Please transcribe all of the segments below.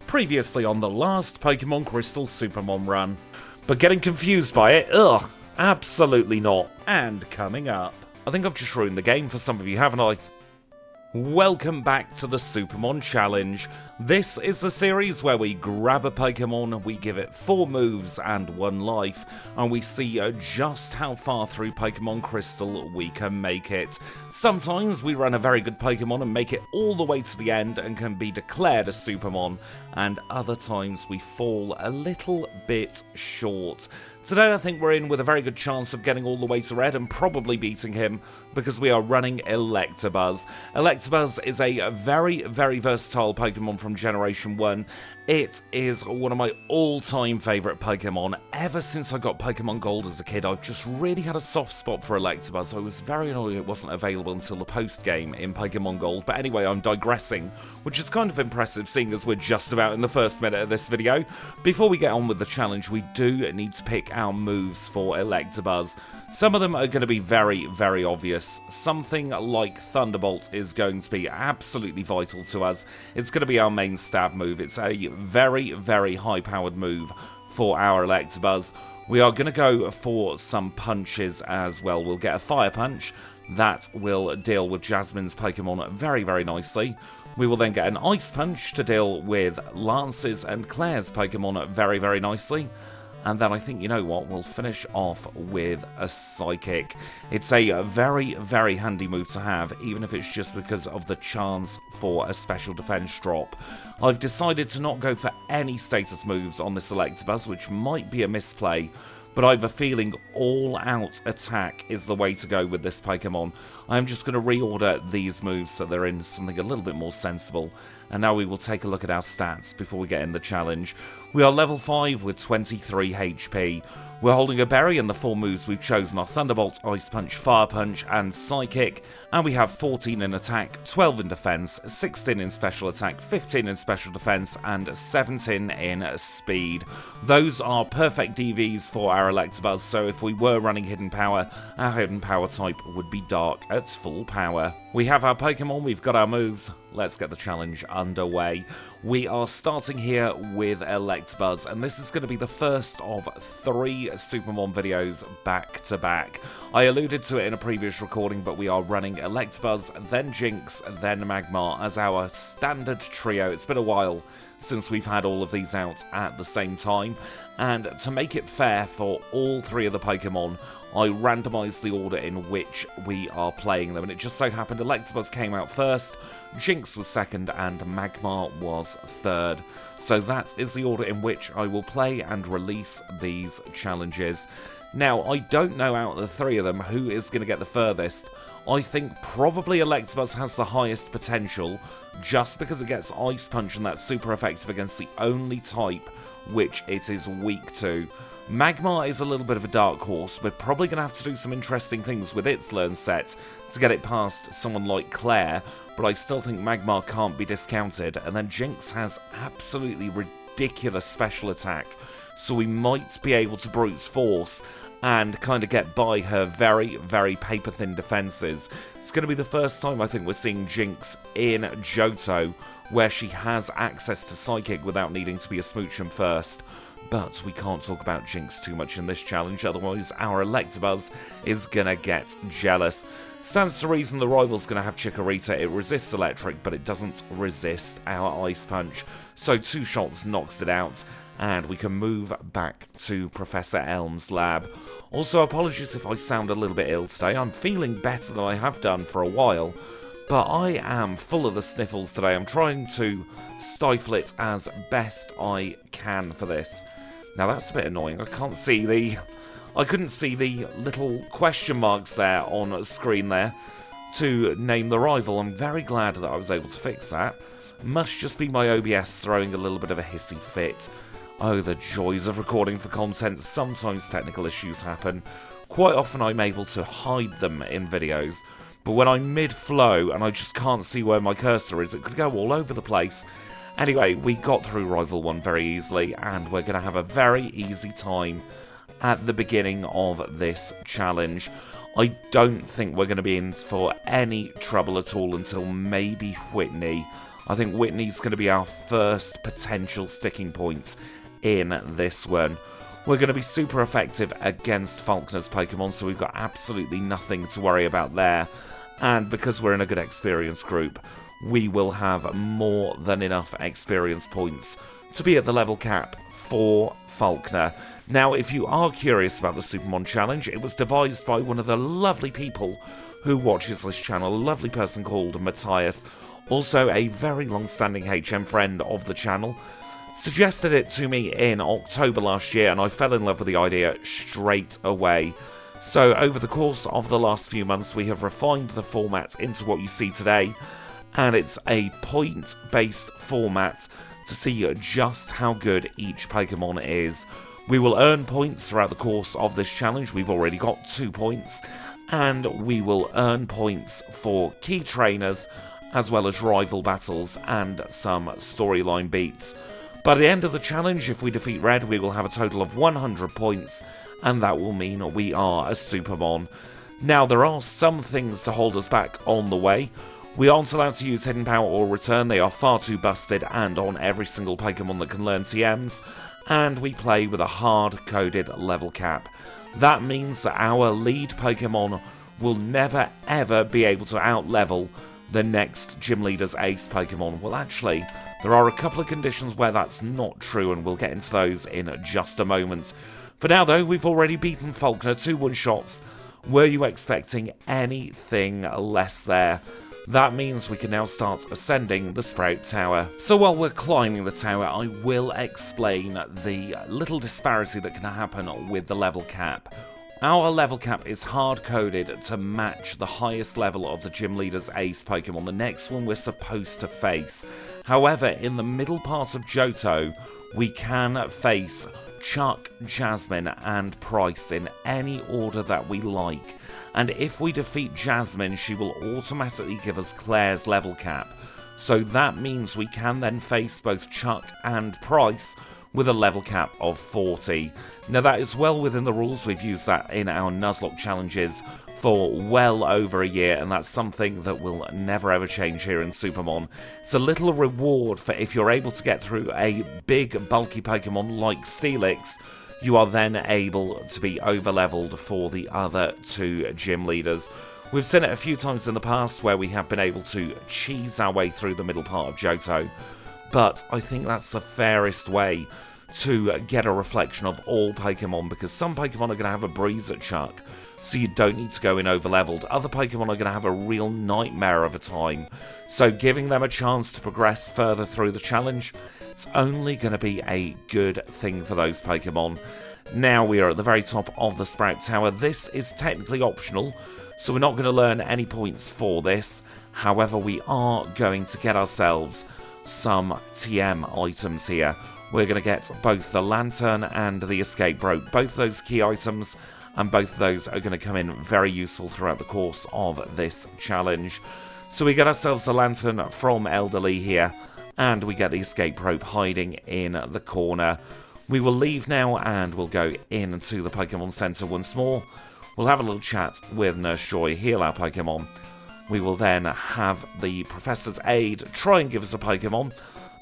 previously on the last Pokemon Crystal SuperMON run. But getting confused by it? Ugh, absolutely not. And coming up, I think I've just ruined the game for some of you, haven't I? Welcome back to the SuperMON Challenge. This is the series where we grab a Pokemon, we give it 4 moves and 1 life, and we see just how far through Pokemon Crystal we can make it. Sometimes we run a very good Pokemon and make it all the way to the end and can be declared a SuperMON, and other times we fall a little bit short. Today I think we're in with a very good chance of getting all the way to red and probably beating him because we are running Electabuzz. Electabuzz is a very, very versatile Pokemon from Generation 1. It is one of my all-time favourite Pokemon. Ever since I got Pokemon Gold as a kid, I've just really had a soft spot for Electabuzz. I was very annoyed it wasn't available until the post-game in Pokemon Gold. But anyway, I'm digressing, which is kind of impressive seeing as we're just about in the first minute of this video. Before we get on with the challenge, we do need to pick our moves for Electabuzz. Some of them are going to be very, very obvious. Something like Thunderbolt is going to be absolutely vital to us. It's going to be our main stab move. It's a very, very high-powered move for our Electabuzz. We are going to go for some punches as well. We'll get a Fire Punch. That will deal with Jasmine's Pokemon very, very nicely. We will then get an Ice Punch to deal with Lance's and Clair's Pokemon very, very nicely. And then I think, you know what, we'll finish off with a Psychic. It's a very, very handy move to have, even if it's just because of the chance for a special defense drop. I've decided to not go for any status moves on this Electabuzz, which might be a misplay, but I have a feeling all-out attack is the way to go with this Pokemon. I'm just going to reorder these moves so they're in something a little bit more sensible. And now we will take a look at our stats before we get in the challenge. We are level 5 with 23 HP. We're holding a berry, and the 4 moves we've chosen are Thunderbolt, Ice Punch, Fire Punch, and Psychic. And we have 14 in attack, 12 in defense, 16 in special attack, 15 in special defense, and 17 in speed. Those are perfect DVs for our Electabuzz, so if we were running Hidden Power, our Hidden Power type would be Dark at full power. We have our Pokemon, we've got our moves. Let's get the challenge underway. We are starting here with Electabuzz, and this is going to be the first of 3 SuperMON videos back to back. I alluded to it in a previous recording, but we are running Electabuzz, then Jinx, then Magmar as our standard trio. It's been a while since we've had all of these out at the same time, and to make it fair for all 3 of the Pokemon, I randomised the order in which we are playing them, and it just so happened Electabuzz came out first, Jinx was second, and Magmar was third. So that is the order in which I will play and release these challenges. Now, I don't know out of the 3 of them who is going to get the furthest. I think probably Electabuzz has the highest potential, just because it gets Ice Punch and that's super effective against the only type which it is weak to. Magmar is a little bit of a dark horse. We're probably going to have to do some interesting things with its learn set to get it past someone like Clair, but I still think Magmar can't be discounted. And then Jinx has absolutely ridiculous special attack, so we might be able to brute force and kind of get by her very, very paper-thin defences. It's going to be the first time I think we're seeing Jinx in Johto, where she has access to Psychic without needing to be a Smoochum first. But we can't talk about Jinx too much in this challenge, otherwise our Electabuzz is gonna get jealous. Stands to reason the rival's gonna have Chikorita. It resists electric, but it doesn't resist our Ice Punch. So 2 shots knocks it out, and we can move back to Professor Elm's lab. Also, apologies if I sound a little bit ill today. I'm feeling better than I have done for a while, but I am full of the sniffles today. I'm trying to stifle it as best I can for this. Now that's a bit annoying. I couldn't see the little question marks there on screen there to name the rival. I'm very glad that I was able to fix that. Must just be my OBS throwing a little bit of a hissy fit. Oh, the joys of recording for content. Sometimes technical issues happen. Quite often I'm able to hide them in videos, but when I'm mid-flow and I just can't see where my cursor is, it could go all over the place. Anyway, we got through Rival 1 very easily, and we're going to have a very easy time at the beginning of this challenge. I don't think we're going to be in for any trouble at all until maybe Whitney. I think Whitney's going to be our first potential sticking point in this one. We're going to be super effective against Falkner's Pokemon, so we've got absolutely nothing to worry about there. And because we're in a good experience group, we will have more than enough experience points to be at the level cap for Falkner. Now, if you are curious about the SuperMON challenge, it was devised by one of the lovely people who watches this channel, a lovely person called Matthias, also a very long-standing HM friend of the channel. Suggested it to me in October last year, and I fell in love with the idea straight away. So over the course of the last few months, we have refined the format into what you see today, and it's a point-based format to see just how good each Pokemon is. We will earn points throughout the course of this challenge. We've already got 2 points, and we will earn points for key trainers, as well as rival battles and some storyline beats. By the end of the challenge, if we defeat Red, we will have a total of 100 points, and that will mean we are a SuperMON. Now, there are some things to hold us back on the way. We aren't allowed to use Hidden Power or Return, they are far too busted and on every single Pokemon that can learn TMs, and we play with a hard-coded level cap. That means that our lead Pokemon will never ever be able to out-level the next Gym Leader's Ace Pokemon. Well, actually, there are a couple of conditions where that's not true, and we'll get into those in just a moment. For now, though, we've already beaten Falkner 2 one-shots. Were you expecting anything less there? That means we can now start ascending the Sprout Tower. So while we're climbing the tower, I will explain the little disparity that can happen with the level cap. Our level cap is hard-coded to match the highest level of the Gym Leader's Ace Pokemon, the next one we're supposed to face. However, in the middle part of Johto, we can face Chuck, Jasmine, and Pryce in any order that we like. And if we defeat Jasmine, she will automatically give us Clair's level cap. So that means we can then face both Chuck and Pryce with a level cap of 40. Now that is well within the rules. We've used that in our Nuzlocke challenges for well over a year, and that's something that will never ever change here in SuperMON. It's a little reward for if you're able to get through a big bulky Pokemon like Steelix, you are then able to be over-leveled for the other 2 gym leaders. We've seen it a few times in the past where we have been able to cheese our way through the middle part of Johto, but I think that's the fairest way to get a reflection of all Pokemon, because some Pokemon are going to have a breeze at Chuck, so you don't need to go in over-leveled. Other Pokemon are going to have a real nightmare of a time, so giving them a chance to progress further through the challenge, it's only going to be a good thing for those Pokemon. Now we are at the very top of the Sprout Tower. This is technically optional, so we're not going to learn any points for this. However, we are going to get ourselves some TM items here. We're going to get both the Lantern and the Escape Rope, both those key items, and both of those are going to come in very useful throughout the course of this challenge. So we get ourselves a Lantern from Elderly here, and we get the Escape Rope hiding in the corner. We will leave now and we'll go into the Pokemon Center once more. We'll have a little chat with Nurse Joy, heal our Pokemon. We will then have the Professor's Aide try and give us a Pokemon,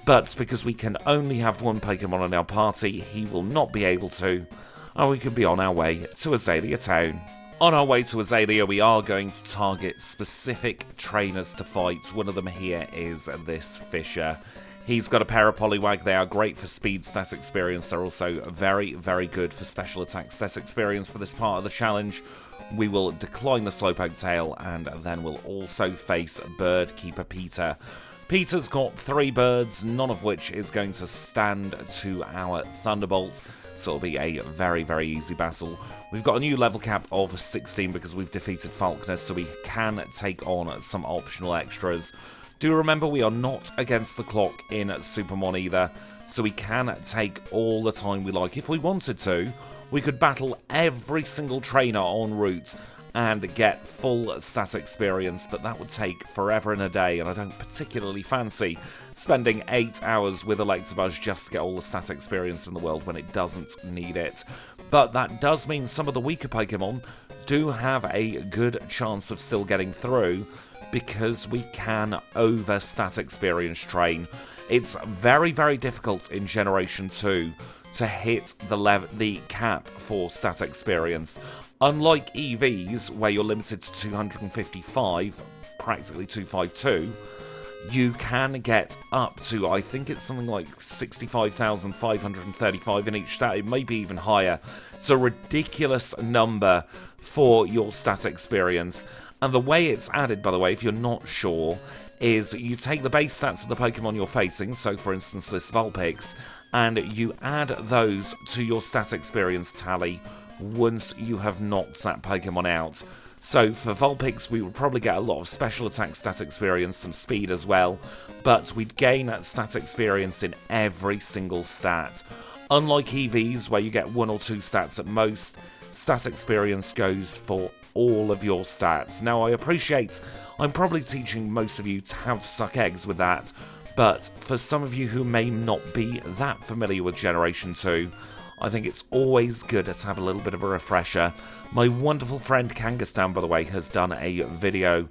but because we can only have one Pokemon in our party, he will not be able to, and we can be on our way to Azalea Town. On our way to Azalea, we are going to target specific trainers to fight. One of them here is this Fisher. He's got a pair of Poliwag. They are great for speed stat experience. They're also very, very good for special attack stat experience for this part of the challenge. We will decline the Slowpoke Tail, and then we'll also face Bird Keeper Peter. Peter's got 3 birds, none of which is going to stand to our Thunderbolt, so it'll be a very, very easy battle. We've got a new level cap of 16 because we've defeated Falkner, so we can take on some optional extras. Do remember, we are not against the clock in SuperMON either, so we can take all the time we like. If we wanted to, we could battle every single trainer en route and get full stat experience, but that would take forever and a day, and I don't particularly fancy spending 8 hours with Electabuzz just to get all the stat experience in the world when it doesn't need it. But that does mean some of the weaker Pokemon do have a good chance of still getting through, because we can over stat experience train. It's very, very difficult in Generation 2 to hit the cap for stat experience. Unlike EVs, where you're limited to 255, practically 252, you can get up to, I think it's something like 65,535 in each stat. It may be even higher. It's a ridiculous number for your stat experience. And the way it's added, by the way, if you're not sure, is you take the base stats of the Pokemon you're facing, so for instance this Vulpix, and you add those to your stat experience tally once you have knocked that Pokemon out. So for Vulpix, we would probably get a lot of special attack stat experience, some speed as well, but we'd gain stat experience in every single stat. Unlike EVs, where you get 1 or 2 stats at most, stat experience goes for all of your stats. Now, I appreciate I'm probably teaching most of you how to suck eggs with that, but for some of you who may not be that familiar with Generation 2, I think it's always good to have a little bit of a refresher. My wonderful friend Kangastan, by the way, has done a video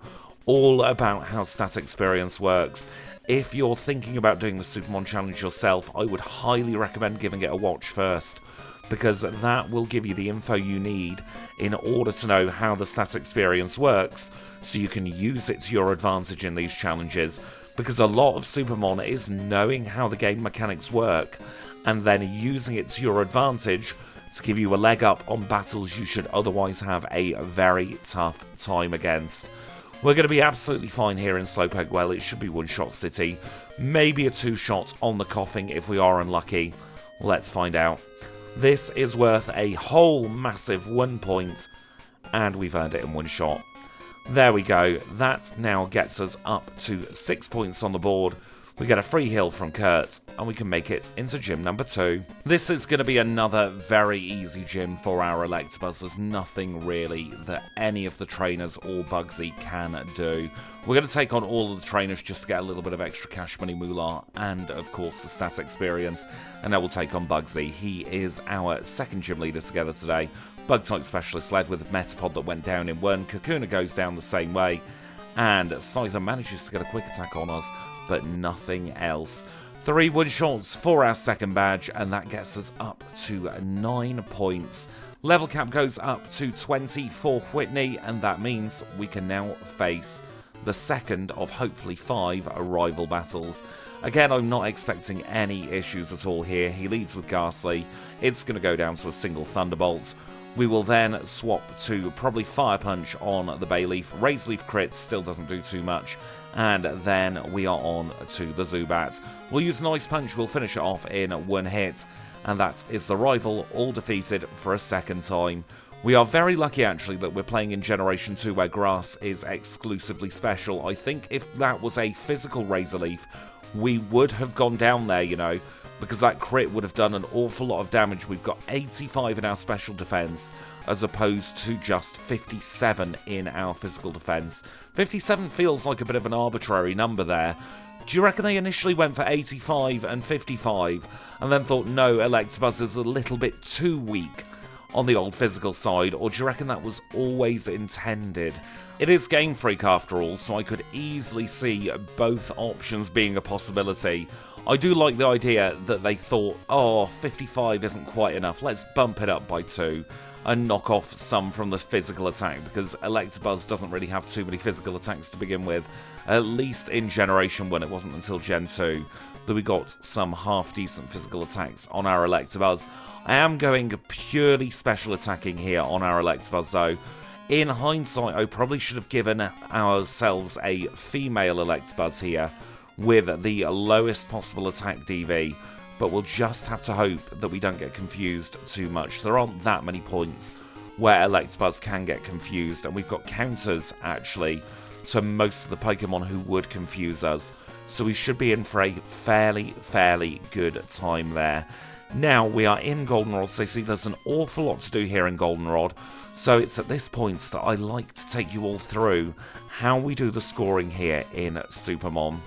all about how stat experience works. If you're thinking about doing the SuperMON challenge yourself, I would highly recommend giving it a watch first, because that will give you the info you need in order to know how the stat experience works, so you can use it to your advantage in these challenges, because a lot of SuperMON is knowing how the game mechanics work, and then using it to your advantage to give you a leg up on battles you should otherwise have a very tough time against. We're going to be absolutely fine here in Slowpoke Well. It should be one-shot city, maybe a 2-shot on the Coughing if we are unlucky. Let's find out. This is worth a whole massive 1 point, and we've earned it in 1 shot. There we go. That now gets us up to 6 points on the board. We get a free heal from Kurt, and we can make it into gym number 2. This is going to be another very easy gym for our Electabuzz. There's nothing really that any of the trainers or Bugsy can do. We're going to take on all of the trainers just to get a little bit of extra cash money moolah, and of course the stat experience, and then we'll take on Bugsy. He is our second gym leader together today. Bug-type specialist led with Metapod that went down in 1. Kakuna goes down the same way, and Scyther manages to get a quick attack on us, but nothing else. 3 one-shots for our second badge, and that gets us up to 9 points. Level cap goes up to 20 for Whitney, and that means we can now face the second of hopefully 5 rival battles. Again, I'm not expecting any issues at all here. He leads with Ghastly. It's going to go down to a single Thunderbolt. We will then swap to probably Fire Punch on the Bayleaf. Razor Leaf crit still doesn't do too much. And then we are on to the Zubat. We'll use an Ice Punch. We'll finish it off in 1 hit. And that is the rival all defeated for a second time. We are very lucky, actually, that we're playing in Generation 2 where Grass is exclusively special. I think if that was a physical Razor Leaf, we would have gone down there, you know, because that crit would have done an awful lot of damage. We've got 85 in our special defense, as opposed to just 57 in our physical defense. 57 feels like a bit of an arbitrary number there. Do you reckon they initially went for 85 and 55, and then thought, no, Electabuzz is a little bit too weak on the old physical side, or do you reckon that was always intended? It is Game Freak after all, so I could easily see both options being a possibility. I do like the idea that they thought, oh, 55 isn't quite enough, let's bump it up by 2 and knock off some from the physical attack, because Electabuzz doesn't really have too many physical attacks to begin with. At least in Generation 1, it wasn't until Gen 2 that we got some half-decent physical attacks on our Electabuzz. I am going purely special attacking here on our Electabuzz though. In hindsight, I probably should have given ourselves a female Electabuzz here with the lowest possible attack DV, but we'll just have to hope that we don't get confused too much. There aren't that many points where Electabuzz can get confused, and we've got counters, actually, to most of the Pokemon who would confuse us, so we should be in for a fairly good time there. Now, we are in Goldenrod, so you see there's an awful lot to do here in Goldenrod, so it's at this point that I like to take you all through how we do the scoring here in SuperMON.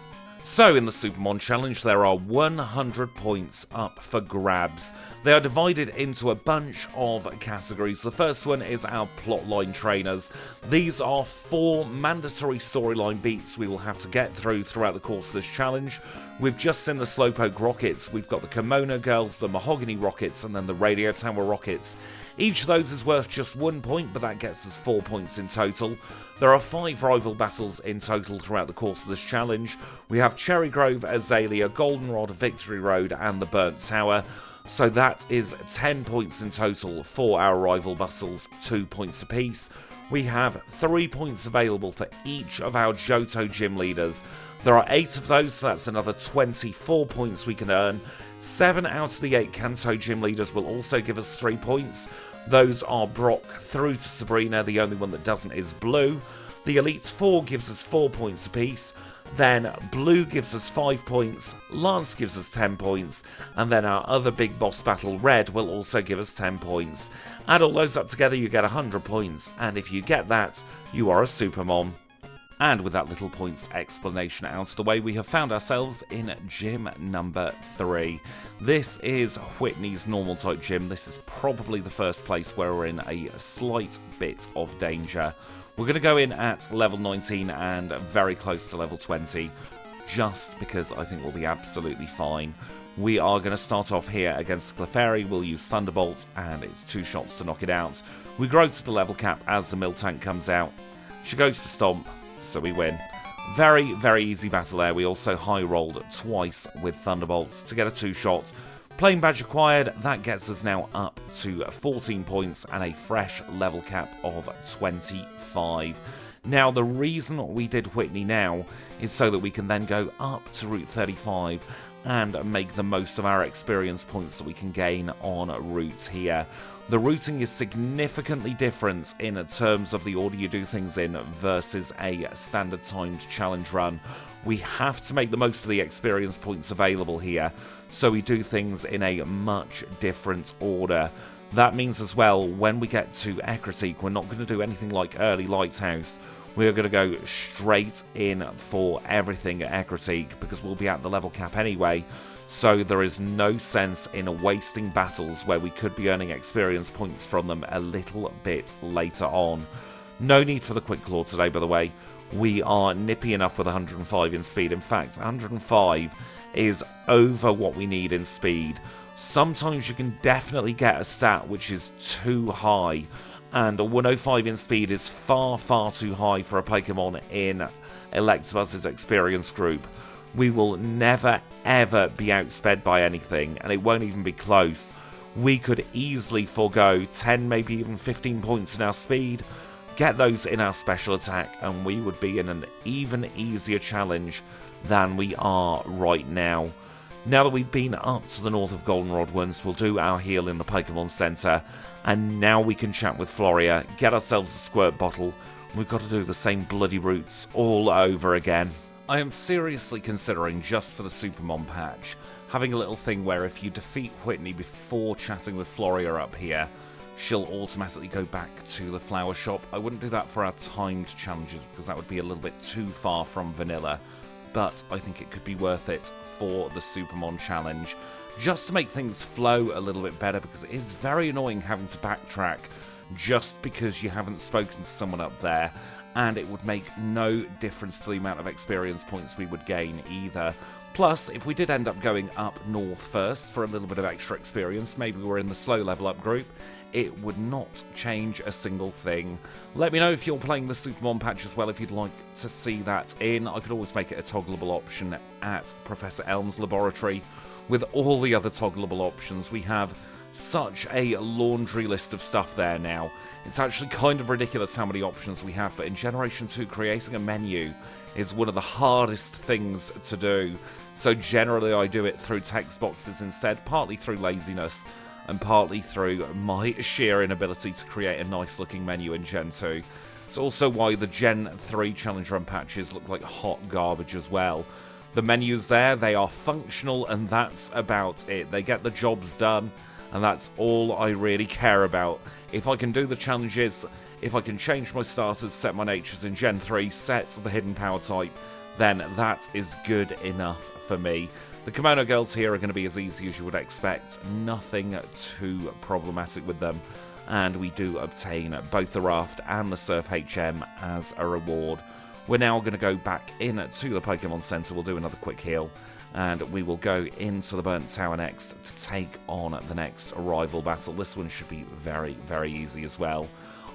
So in the SuperMON challenge there are 100 points up for grabs. They are divided into a bunch of categories. The first one is our plotline trainers. These are 4 mandatory storyline beats we will have to get through throughout the course of this challenge. We've just seen the Slowpoke Rockets, we've got the Kimono Girls, the Mahogany Rockets, and then the Radio Tower Rockets. Each of those is worth just 1 point, but that gets us 4 points in total. There are 5 rival battles in total throughout the course of this challenge. We have Cherry Grove, Azalea, Goldenrod, Victory Road, and the Burnt Tower. So that is 10 points in total for our rival battles, 2 points apiece. We have 3 points available for each of our Johto gym leaders. There are 8 of those, so that's another 24 points we can earn. 7 out of the 8 Kanto gym leaders will also give us 3 points. Those are Brock through to Sabrina, the only one that doesn't is Blue. The Elite 4 gives us 4 points apiece. Then Blue gives us 5 points, Lance gives us 10 points, and then our other big boss battle, Red, will also give us 10 points. Add all those up together, you get 100 points, and if you get that, you are a SuperMON. And with that little points explanation out of the way, we have found ourselves in gym number 3. This is Whitney's normal type gym. This is probably the first place where we're in a slight bit of danger. We're going to go in at level 19 and very close to level 20, just because I think we'll be absolutely fine. We are going to start off here against Clefairy. We'll use Thunderbolt, and it's 2 shots to knock it out. We grow to the level cap as the Miltank comes out. She goes to Stomp, so we win. Very, very easy battle there. We also high rolled twice with Thunderbolts to get a 2-shot. Playing badge acquired, that gets us now up to 14 points and a fresh level cap of 25. Now, the reason we did Whitney now is so that we can then go up to Route 35 and make the most of our experience points that we can gain on routes here. The routing is significantly different in terms of the order you do things in versus a standard timed challenge run. We have to make the most of the experience points available here, so we do things in a much different order. That means as well, when we get to Ecruteak, we're not going to do anything like early Lighthouse. We're going to go straight in for everything at Ecruteak because we'll be at the level cap anyway. So there is no sense in wasting battles where we could be earning experience points from them a little bit later on. No need for the Quick Claw today, by the way. We are nippy enough with 105 in speed. In fact, 105 is over what we need in speed. Sometimes you can definitely get a stat which is too high, and a 105 in speed is far, far too high for a Pokémon in Electabuzz's experience group. We will never, ever be outsped by anything, and it won't even be close. We could easily forego 10, maybe even 15 points in our speed, get those in our special attack, and we would be in an even easier challenge than we are right now. Now that we've been up to the north of Goldenrod once, we'll do our heal in the Pokémon Center, and now we can chat with Floria, get ourselves a squirt bottle. We've got to do the same bloody routes all over again. I am seriously considering, just for the SuperMON patch, having a little thing where if you defeat Whitney before chatting with Floria up here, she'll automatically go back to the flower shop. I wouldn't do that for our timed challenges because that would be a little bit too far from vanilla, but I think it could be worth it for the SuperMON challenge, just to make things flow a little bit better, because it is very annoying having to backtrack just because you haven't spoken to someone up there, and it would make no difference to the amount of experience points we would gain either. Plus, if we did end up going up north first for a little bit of extra experience, maybe we're in the slow level up group, it would not change a single thing. Let me know if you're playing the SuperMON patch as well, if you'd like to see that in. I could always make it a toggleable option at Professor Elm's laboratory. With all the other toggleable options, we have such a laundry list of stuff there now. It's actually kind of ridiculous how many options we have, but in Generation 2, creating a menu is one of the hardest things to do. So generally I do it through text boxes instead, partly through laziness and partly through my sheer inability to create a nice looking menu in Gen 2. It's also why the Gen 3 challenge run patches look like hot garbage as well. The menus there, they are functional, and that's about it. They get the jobs done, and that's all I really care about. If I can do the challenges, if I can change my starters, set my natures in Gen 3, set the hidden power type, then that is good enough for me. The kimono girls here are going to be as easy as you would expect. Nothing too problematic with them. And we do obtain both the raft and the surf HM as a reward. We're now going to go back in to the Pokemon Center. We'll do another quick heal. And we will go into the Burnt Tower next to take on the next rival battle. This one should be very, very easy as well.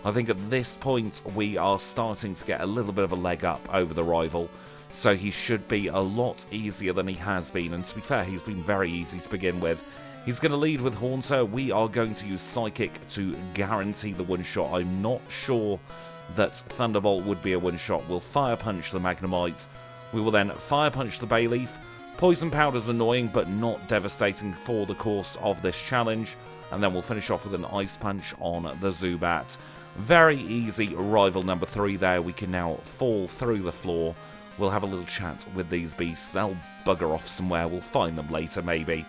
I think at this point we are starting to get a little bit of a leg up over the rival. So he should be a lot easier than he has been. And to be fair, he's been very easy to begin with. He's going to lead with Haunter. We are going to use Psychic to guarantee the one-shot. I'm not sure that Thunderbolt would be a one-shot. We'll Fire Punch the Magnemite. We will then Fire Punch the Bayleaf. Poison Powder's annoying, but not devastating for the course of this challenge. And then we'll finish off with an Ice Punch on the Zubat. Very easy rival number 3 there. We can now fall through the floor. We'll have a little chat with these beasts. They'll bugger off somewhere. We'll find them later, maybe.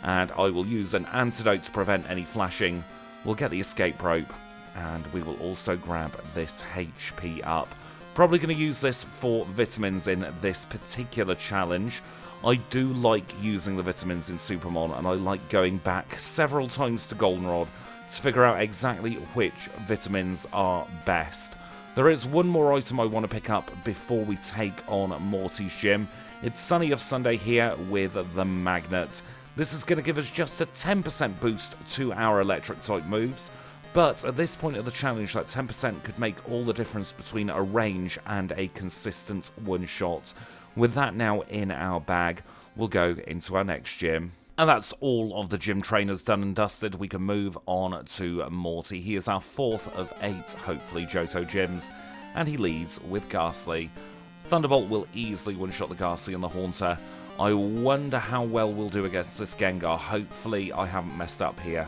And I will use an antidote to prevent any flashing. We'll get the escape rope. And we will also grab this HP up. Probably going to use this for vitamins in this particular challenge. I do like using the vitamins in SuperMON, and I like going back several times to Goldenrod to figure out exactly which vitamins are best. There is one more item I want to pick up before we take on Morty's gym. It's Sunny of Sunday here with the Magnet. This is going to give us just a 10% boost to our electric type moves, but at this point of the challenge, that 10% could make all the difference between a range and a consistent one-shot. With that now in our bag, we'll go into our next gym. And that's all of the gym trainers done and dusted. We can move on to Morty. He is our 4th of 8, hopefully, Johto gyms, and he leads with Ghastly. Thunderbolt will easily one-shot the Ghastly and the Haunter. I wonder how well we'll do against this Gengar. Hopefully I haven't messed up here.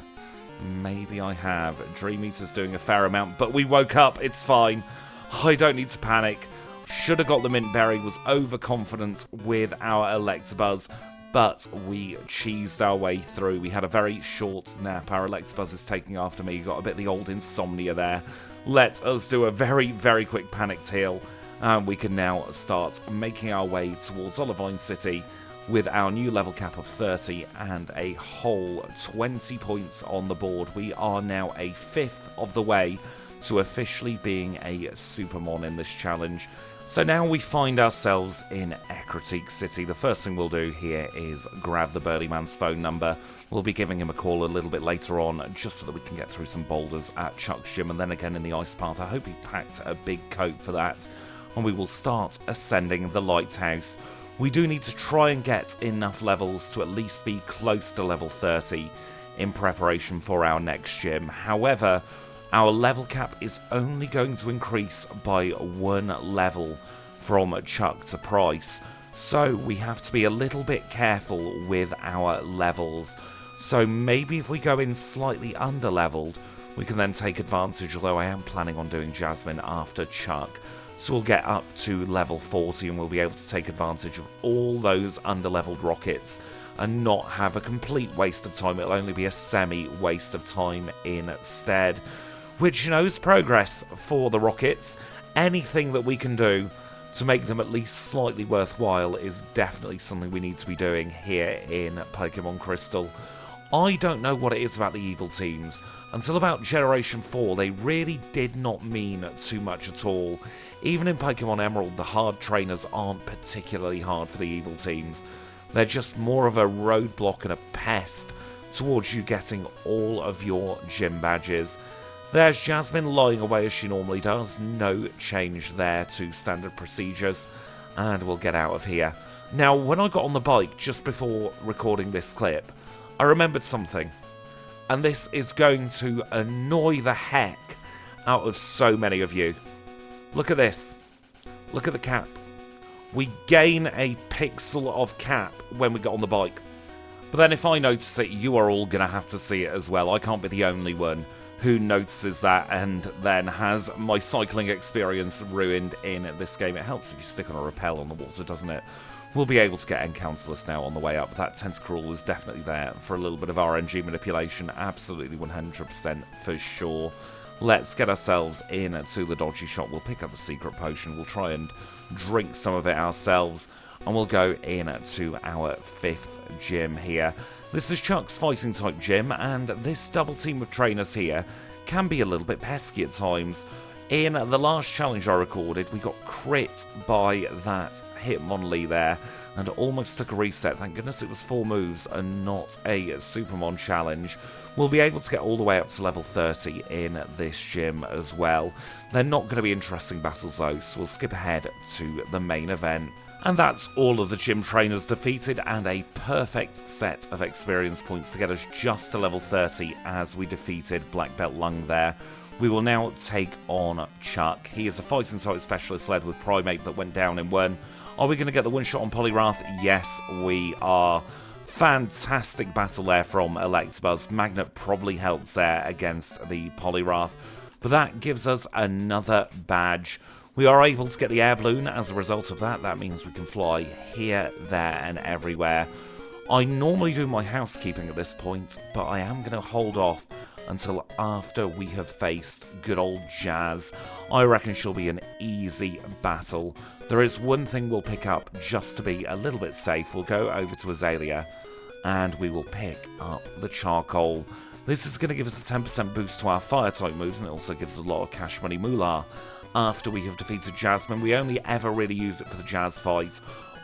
Maybe I have. Dream Eater's doing a fair amount, but we woke up. It's fine. I don't need to panic. Should have got the Mint Berry, was overconfident with our Electabuzz, but we cheesed our way through. We had a very short nap. Our Electabuzz is taking after me. Got a bit of the old insomnia there. Let us do a very, very quick panicked heal, and we can now start making our way towards Olivine City with our new level cap of 30 and a whole 20 points on the board. We are now a 5th of the way to officially being a SuperMON in this challenge. So now we find ourselves in Ecruteak City. The first thing we'll do here is grab the Burly Man's phone number. We'll be giving him a call a little bit later on, just so that we can get through some boulders at Chuck's gym, and then again in the ice path. I hope he packed a big coat for that. And we will start ascending the lighthouse. We do need to try and get enough levels to at least be close to level 30 in preparation for our next gym. However, our level cap is only going to increase by 1 level from Chuck to Pryce, so we have to be a little bit careful with our levels. So maybe if we go in slightly under-leveled, we can then take advantage, although I am planning on doing Jasmine after Chuck. So we'll get up to level 40 and we'll be able to take advantage of all those under-leveled rockets and not have a complete waste of time. It'll only be a semi-waste of time instead. Which, you know, is progress for the rockets. Anything that we can do to make them at least slightly worthwhile is definitely something we need to be doing here in Pokemon Crystal. I don't know what it is about the evil teams. Until about Generation 4, they really did not mean too much at all. Even in Pokemon Emerald, the hard trainers aren't particularly hard for the evil teams. They're just more of a roadblock and a pest towards you getting all of your gym badges. There's Jasmine lying away as she normally does. No change there to standard procedures. And we'll get out of here. Now, when I got on the bike just before recording this clip, I remembered something. And this is going to annoy the heck out of so many of you. Look at this. Look at the cap. We gain a pixel of cap when we get on the bike. But then if I notice it, you are all going to have to see it as well. I can't be the only one who notices that and then has my cycling experience ruined in this game. It helps if you stick on a rappel on the water, doesn't it? We'll be able to get Encounterless now on the way up. That Tentacruel was definitely there for a little bit of RNG manipulation. Absolutely 100% for sure. Let's get ourselves into the dodgy shop. We'll pick up the secret potion. We'll try and drink some of it ourselves. And we'll go into our 5th gym here. This is Chuck's fighting type gym, and this double team of trainers here can be a little bit pesky at times. In the last challenge I recorded, we got crit by that Hitmonlee there, and almost took a reset. Thank goodness it was 4 moves and not a SuperMON challenge. We'll be able to get all the way up to level 30 in this gym as well. They're not going to be interesting battles though, so we'll skip ahead to the main event. And that's all of the gym trainers defeated, and a perfect set of experience points to get us just to level 30 as we defeated Black Belt Lung there. We will now take on Chuck. He is a fighting type specialist led with Primate that went down in 1. Are we going to get the one shot on Poliwrath? Yes, we are. Fantastic battle there from Electabuzz. Magnet probably helps there against the Poliwrath, but that gives us another badge. We are able to get the air balloon as a result of that. That means we can fly here, there, and everywhere. I normally do my housekeeping at this point, but I am going to hold off until after we have faced good old Jazz. I reckon she'll be an easy battle. There is one thing we'll pick up just to be a little bit safe. We'll go over to Azalea and we will pick up the charcoal. This is going to give us a 10% boost to our fire type moves, and it also gives us a lot of cash money moolah. After we have defeated Jasmine, we only ever really use it for the Jazz fight.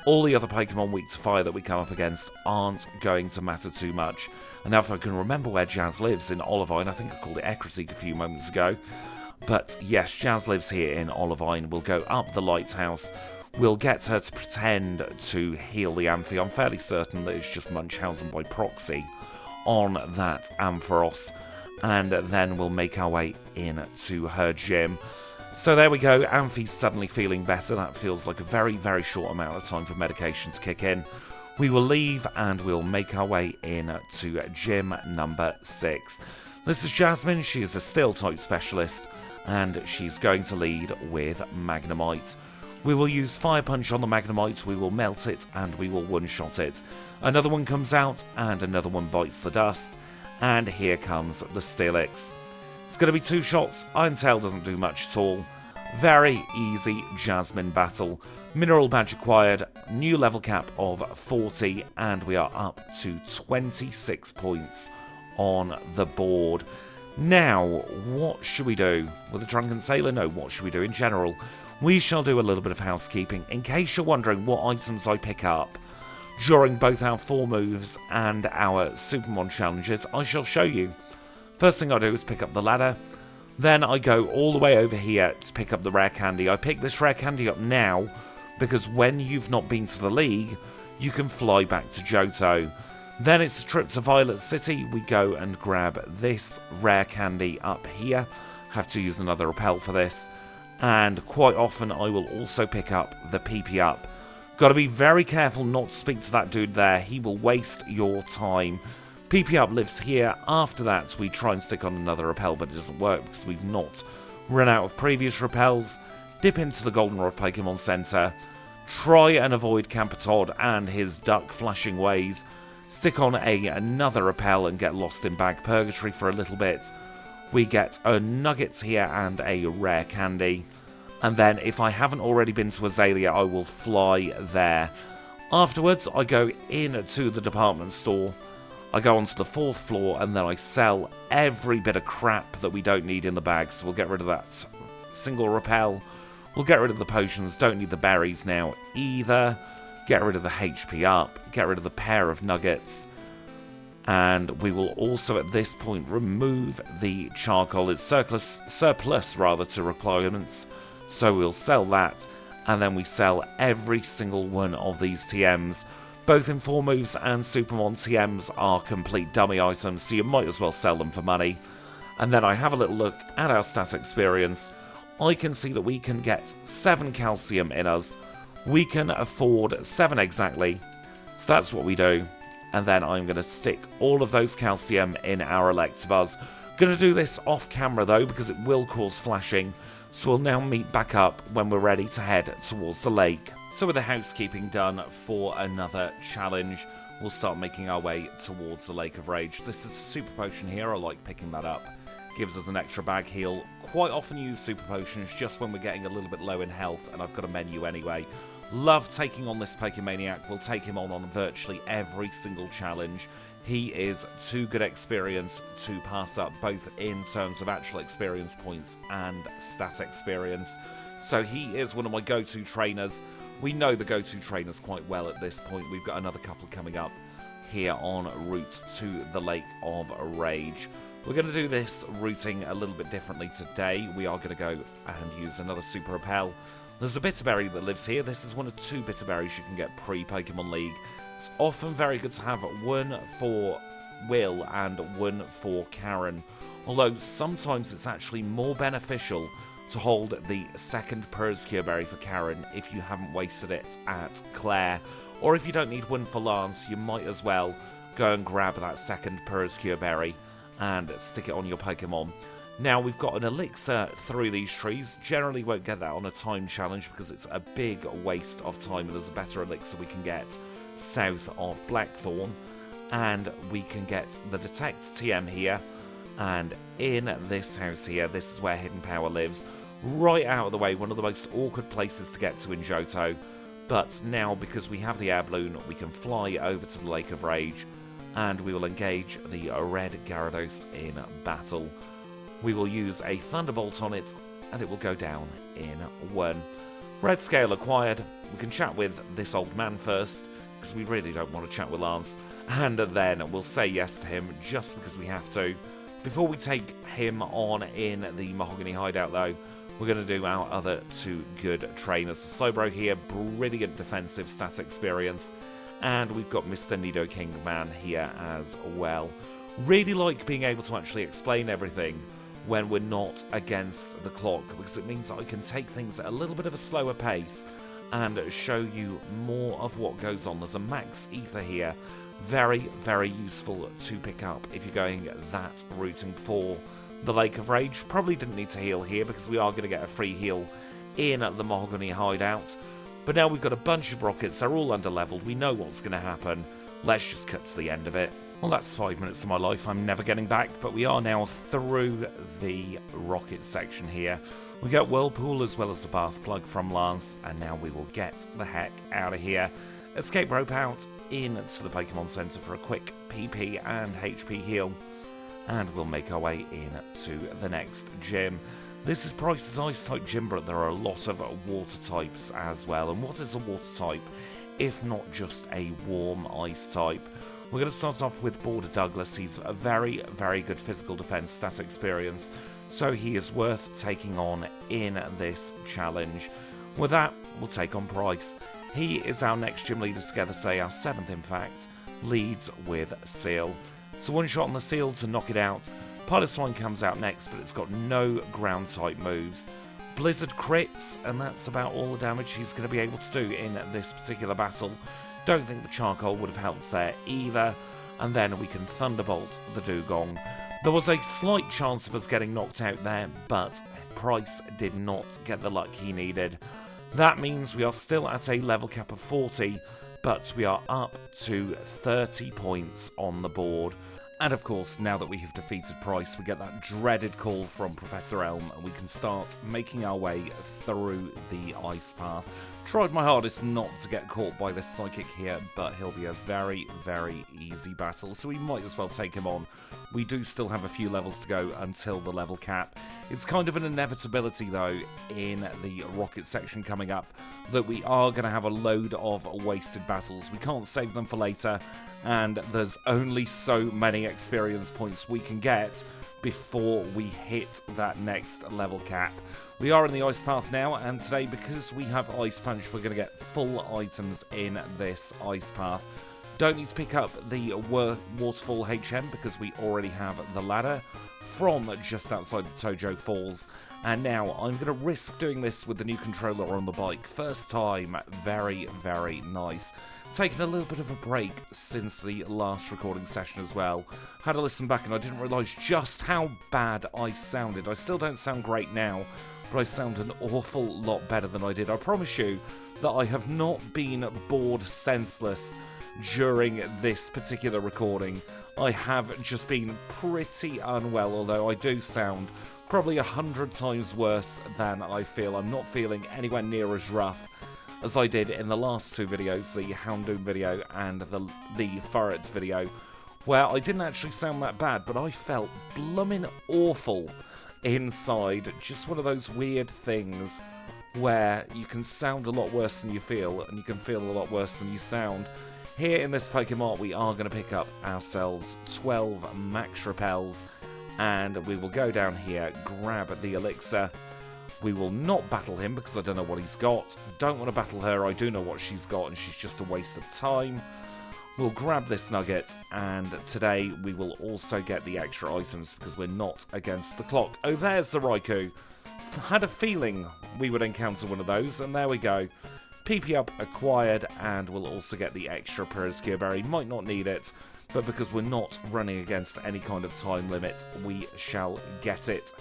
All the other Pokemon weak to fire that we come up against aren't going to matter too much. And now if I can remember where Jazz lives, in Olivine, I think I called it Ecruteak a few moments ago. But yes, Jazz lives here in Olivine. We'll go up the lighthouse. We'll get her to pretend to heal the Amphi. I'm fairly certain that it's just Munchausen by proxy on that Ampharos. And then we'll make our way into her gym. So there we go, Amphi's suddenly feeling better. That feels like a very, very short amount of time for medication to kick in. We will leave and we'll make our way in to gym number 6. This is Jasmine. She is a steel type specialist and she's going to lead with Magnemite. We will use Fire Punch on the Magnemite, we will melt it and we will one-shot it. Another one comes out and another one bites the dust. And here comes the Steelix. It's going to be 2 shots. Iron Tail doesn't do much at all. Very easy Jasmine battle. Mineral badge acquired. New level cap of 40. And we are up to 26 points on the board. Now, what should we do? With a Drunken Sailor? No, what should we do in general? We shall do a little bit of housekeeping. In case you're wondering what items I pick up during both our 4 moves and our SuperMON challenges, I shall show you. First thing I do is pick up the ladder, then I go all the way over here to pick up the rare candy. I pick this rare candy up now because when you've not been to the League, you can fly back to Johto. Then it's a trip to Violet City. We go and grab this rare candy up here. Have to use another repel for this. And quite often I will also pick up the PP up. Got to be very careful not to speak to that dude there. He will waste your time. PP Up lives here. After that, we try and stick on another repel, but it doesn't work because we've not run out of previous repels. Dip into the Goldenrod Pokemon Center. Try and avoid Campitod and his duck flashing ways. Stick on another repel and get lost in Bag Purgatory for a little bit. We get a Nuggets here and a rare candy. And then, if I haven't already been to Azalea, I will fly there. Afterwards, I go into the department store. I go onto the 4th floor and then I sell every bit of crap that we don't need in the bag. So we'll get rid of that single repel. We'll get rid of the potions. Don't need the berries now either. Get rid of the HP up. Get rid of the pair of nuggets. And we will also at this point remove the charcoal. It's surplus rather to requirements. So we'll sell that. And then we sell every single one of these TMs. Both in 4 moves and SuperMON TMs are complete dummy items, so you might as well sell them for money. And then I have a little look at our stat experience. I can see that we can get 7 calcium in us. We can afford 7 exactly. So that's what we do. And then I'm going to stick all of those calcium in our Electabuzz. Going to do this off camera though, because it will cause flashing. So we'll now meet back up when we're ready to head towards the lake. So with the housekeeping done for another challenge, we'll start making our way towards the Lake of Rage. This is a super potion here, I like picking that up. gives us an extra bag heal. Quite often use super potions just when we're getting a little bit low in health, and I've got a menu anyway. Love taking on this Pokemaniac. We'll take him on virtually every single challenge. He is too good experience to pass up, both in terms of actual experience points and stat experience. So he is one of my go-to trainers. We know the go-to trainers quite well at this point. We've got another couple coming up here en route to the Lake of Rage. We're going to do this routing a little bit differently today. We are going to go and use another Super Repel. There's a Bitterberry that lives here. This is one of 2 Bitterberries you can get pre-Pokemon League. It's often very good to have one for Will and one for Karen, although sometimes it's actually more beneficial to hold the second Purze Berry for Karen if you haven't wasted it at Clair, or if you don't need one for Lance, you might as well go and grab that second Purze Berry and stick it on your Pokemon. Now we've got an elixir through these trees. Generally won't get that on a time challenge because it's a big waste of time, and there's a better elixir we can get south of Blackthorn, and we can get the Detect TM here, and in this house here, this is where Hidden Power lives, right out of the way, one of the most awkward places to get to in Johto. But now, because we have the air balloon, we can fly over to the Lake of Rage, and we will engage the red Gyarados in battle. We will use a Thunderbolt on it, and it will go down in 1. Red Scale acquired. We can chat with this old man first, because we really don't want to chat with Lance, and then we'll say yes to him just because we have to. Before we take him on in the Mahogany Hideout, though, we're going to do our other 2 good trainers. The Slowbro here, brilliant defensive stat experience, and we've got Mr. Nidoking Man here as well. Really like being able to actually explain everything when we're not against the clock, because it means that I can take things at a little bit of a slower pace and show you more of what goes on. There's a max ether here, very, very useful to pick up if you're going that routing for the Lake of Rage. Probably didn't need to heal here because we are going to get a free heal in the Mahogany Hideout. But now we've got a bunch of rockets, they're all underleveled, we know what's going to happen. Let's just cut to the end of it. Well, that's 5 minutes of my life I'm never getting back, but we are now through the rocket section here. We get Whirlpool as well as the Bath Plug from Lance, and now we will get the heck out of here. Escape rope out into the Pokemon Center for a quick PP and HP heal, and we'll make our way into the next gym. This is Pryce's Ice-type gym, but there are a lot of water types as well. And what is a water type if not just a warm ice type? We're going to start off with Border Douglas. He's a very, very good physical defense stat experience, so he is worth taking on in this challenge. With that, we'll take on Pryce. He is our next gym leader together today, our 7th in fact, leads with Seal. So one shot on the Seal to knock it out. Piloswine comes out next, but it's got no ground type moves. Blizzard crits, and that's about all the damage he's going to be able to do in this particular battle. Don't think the Charcoal would have helped there either. And then we can Thunderbolt the Dugong. There was a slight chance of us getting knocked out there, but Pryce did not get the luck he needed. That means we are still at a level cap of 40, but we are up to 30 points on the board. And of course, now that we have defeated Pryce, we get that dreaded call from Professor Elm, and we can start making our way through the ice path. Tried my hardest not to get caught by this Psychic here, but he'll be a very, very easy battle, so we might as well take him on. We do still have a few levels to go until the level cap. It's kind of an inevitability, though, in the Rocket section coming up, that we are going to have a load of wasted battles. We can't save them for later, and there's only so many experience points we can get before we hit that next level cap. We are in the ice path now, and today, because we have Ice Punch, we're going to get full items in this ice path. Don't need to pick up the Waterfall HM because we already have the ladder from just outside the Tojo Falls. And now I'm going to risk doing this with the new controller on the bike. First time, very, very nice. Taking a little bit of a break since the last recording session as well. Had to listen back and I didn't realise just how bad I sounded. I still don't sound great now, but I sound an awful lot better than I did. I promise you that I have not been bored senseless during this particular recording. I have just been pretty unwell, although I do sound probably 100 times worse than I feel. I'm not feeling anywhere near as rough as I did in the last two videos, the Houndoom video and the Furrets video, where I didn't actually sound that bad, but I felt bloomin' awful inside. Just one of those weird things where you can sound a lot worse than you feel, and you can feel a lot worse than you sound. Here in this Pokemon, we are going to pick up ourselves 12 Max Repels, and we will go down here, grab the Elixir. We will not battle him because I don't know what he's got. Don't want to battle her, I do know what she's got, and she's just a waste of time. We'll grab this nugget, and today we will also get the extra items because we're not against the clock. Oh, there's the Raikou. Had a feeling we would encounter one of those, and there we go. PP up acquired, and we'll also get the extra Periskia Berry. Might not need it, but because we're not running against any kind of time limit, we shall get it.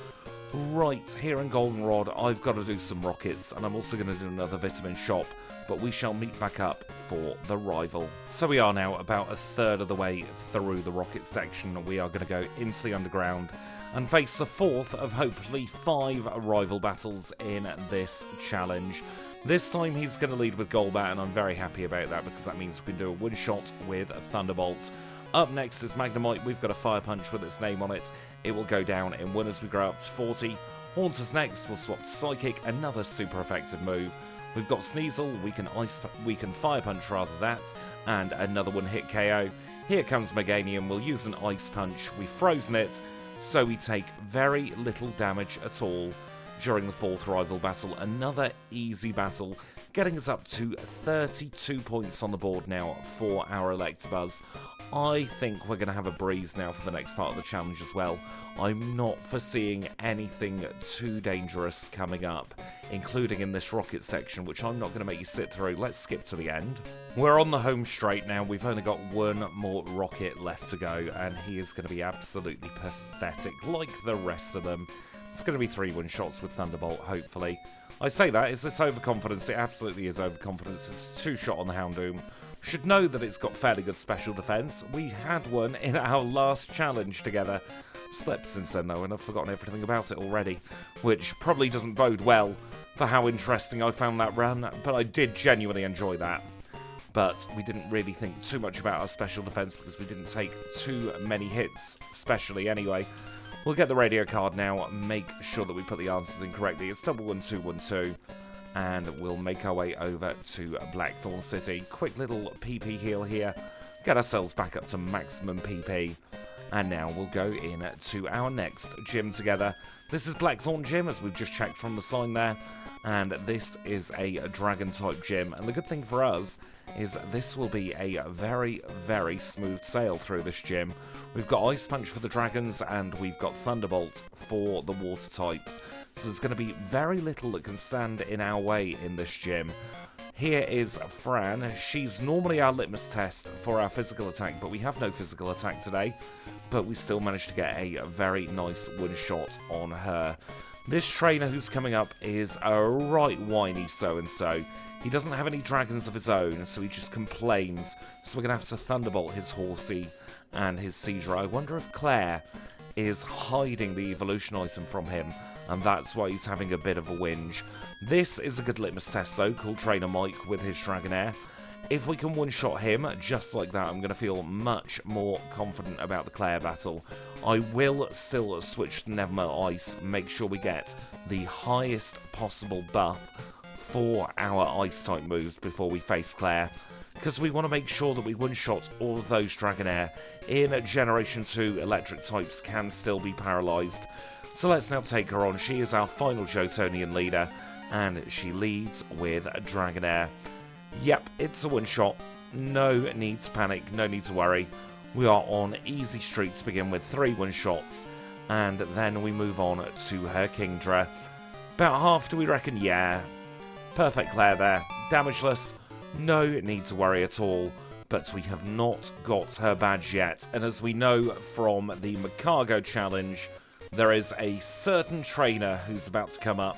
Right, here in Goldenrod, I've got to do some rockets, and I'm also going to do another vitamin shop, but we shall meet back up for the rival. So we are now about a third of the way through the rocket section. We are going to go into the underground and face the fourth of hopefully 5 rival battles in this challenge. This time he's going to lead with Golbat, and I'm very happy about that because that means we can do a one-shot with a Thunderbolt. Up next is Magnemite. We've got a Fire Punch with its name on it. It will go down in 1 as we grow up to 40. Haunter's next. We'll swap to Psychic, another super effective move. We've got Sneasel. We can Fire Punch rather that, and another one-hit KO. Here comes Meganium. We'll use an Ice Punch. We've frozen it, so we take very little damage at all during the fourth rival battle. Another easy battle, getting us up to 32 points on the board now for our Electabuzz. I think we're going to have a breeze now for the next part of the challenge as well. I'm not foreseeing anything too dangerous coming up, including in this rocket section, which I'm not going to make you sit through. Let's skip to the end. We're on the home straight now. We've only got one more rocket left to go, and he is going to be absolutely pathetic, like the rest of them. It's going to be 3 one-shots with Thunderbolt, hopefully. I say that, is this overconfidence? It absolutely is overconfidence. It's 2-shot on the Houndoom. Should know that it's got fairly good special defense. We had one in our last challenge together. Slept since then though, and I've forgotten everything about it already, which probably doesn't bode well for how interesting I found that run, but I did genuinely enjoy that. But we didn't really think too much about our special defense because we didn't take too many hits, especially anyway. We'll get the radio card now, make sure that we put the answers in correctly. It's 121212. And we'll make our way over to Blackthorn City. Quick little PP heal here. Get ourselves back up to maximum PP. And now we'll go in to our next gym together. This is Blackthorn Gym, as we've just checked from the sign there. And this is a Dragon-type gym. And the good thing for us is this will be a very, very smooth sail through this gym. We've got Ice Punch for the Dragons, and we've got Thunderbolt for the Water types. So there's going to be very little that can stand in our way in this gym. Here is Fran. She's normally our litmus test for our physical attack, but we have no physical attack today. But we still managed to get a very nice one-shot on her. This trainer who's coming up is a right whiny so-and-so. He doesn't have any dragons of his own, so he just complains. So we're going to have to Thunderbolt his Horsey and his Seadra. I wonder if Clair is hiding the evolution item from him, and that's why he's having a bit of a whinge. This is a good litmus test, though, called Trainer Mike with his Dragonair. If we can one-shot him just like that, I'm going to feel much more confident about the Clair battle. I will still switch to Nevermore Ice, make sure we get the highest possible buff for our Ice-type moves before we face Clair, because we want to make sure that we one-shot all of those Dragonair. In Generation 2, electric types can still be paralysed. So let's now take her on. She is our final Johtonian leader, and she leads with Dragonair. Yep, it's a one-shot. No need to panic, no need to worry. We are on easy street to begin with, 3 one-shots, and then we move on to her Kingdra. About half, do we reckon? Yeah. Perfect Clair there. Damageless. No need to worry at all. But we have not got her badge yet, and as we know from the Macargo challenge, there is a certain trainer who's about to come up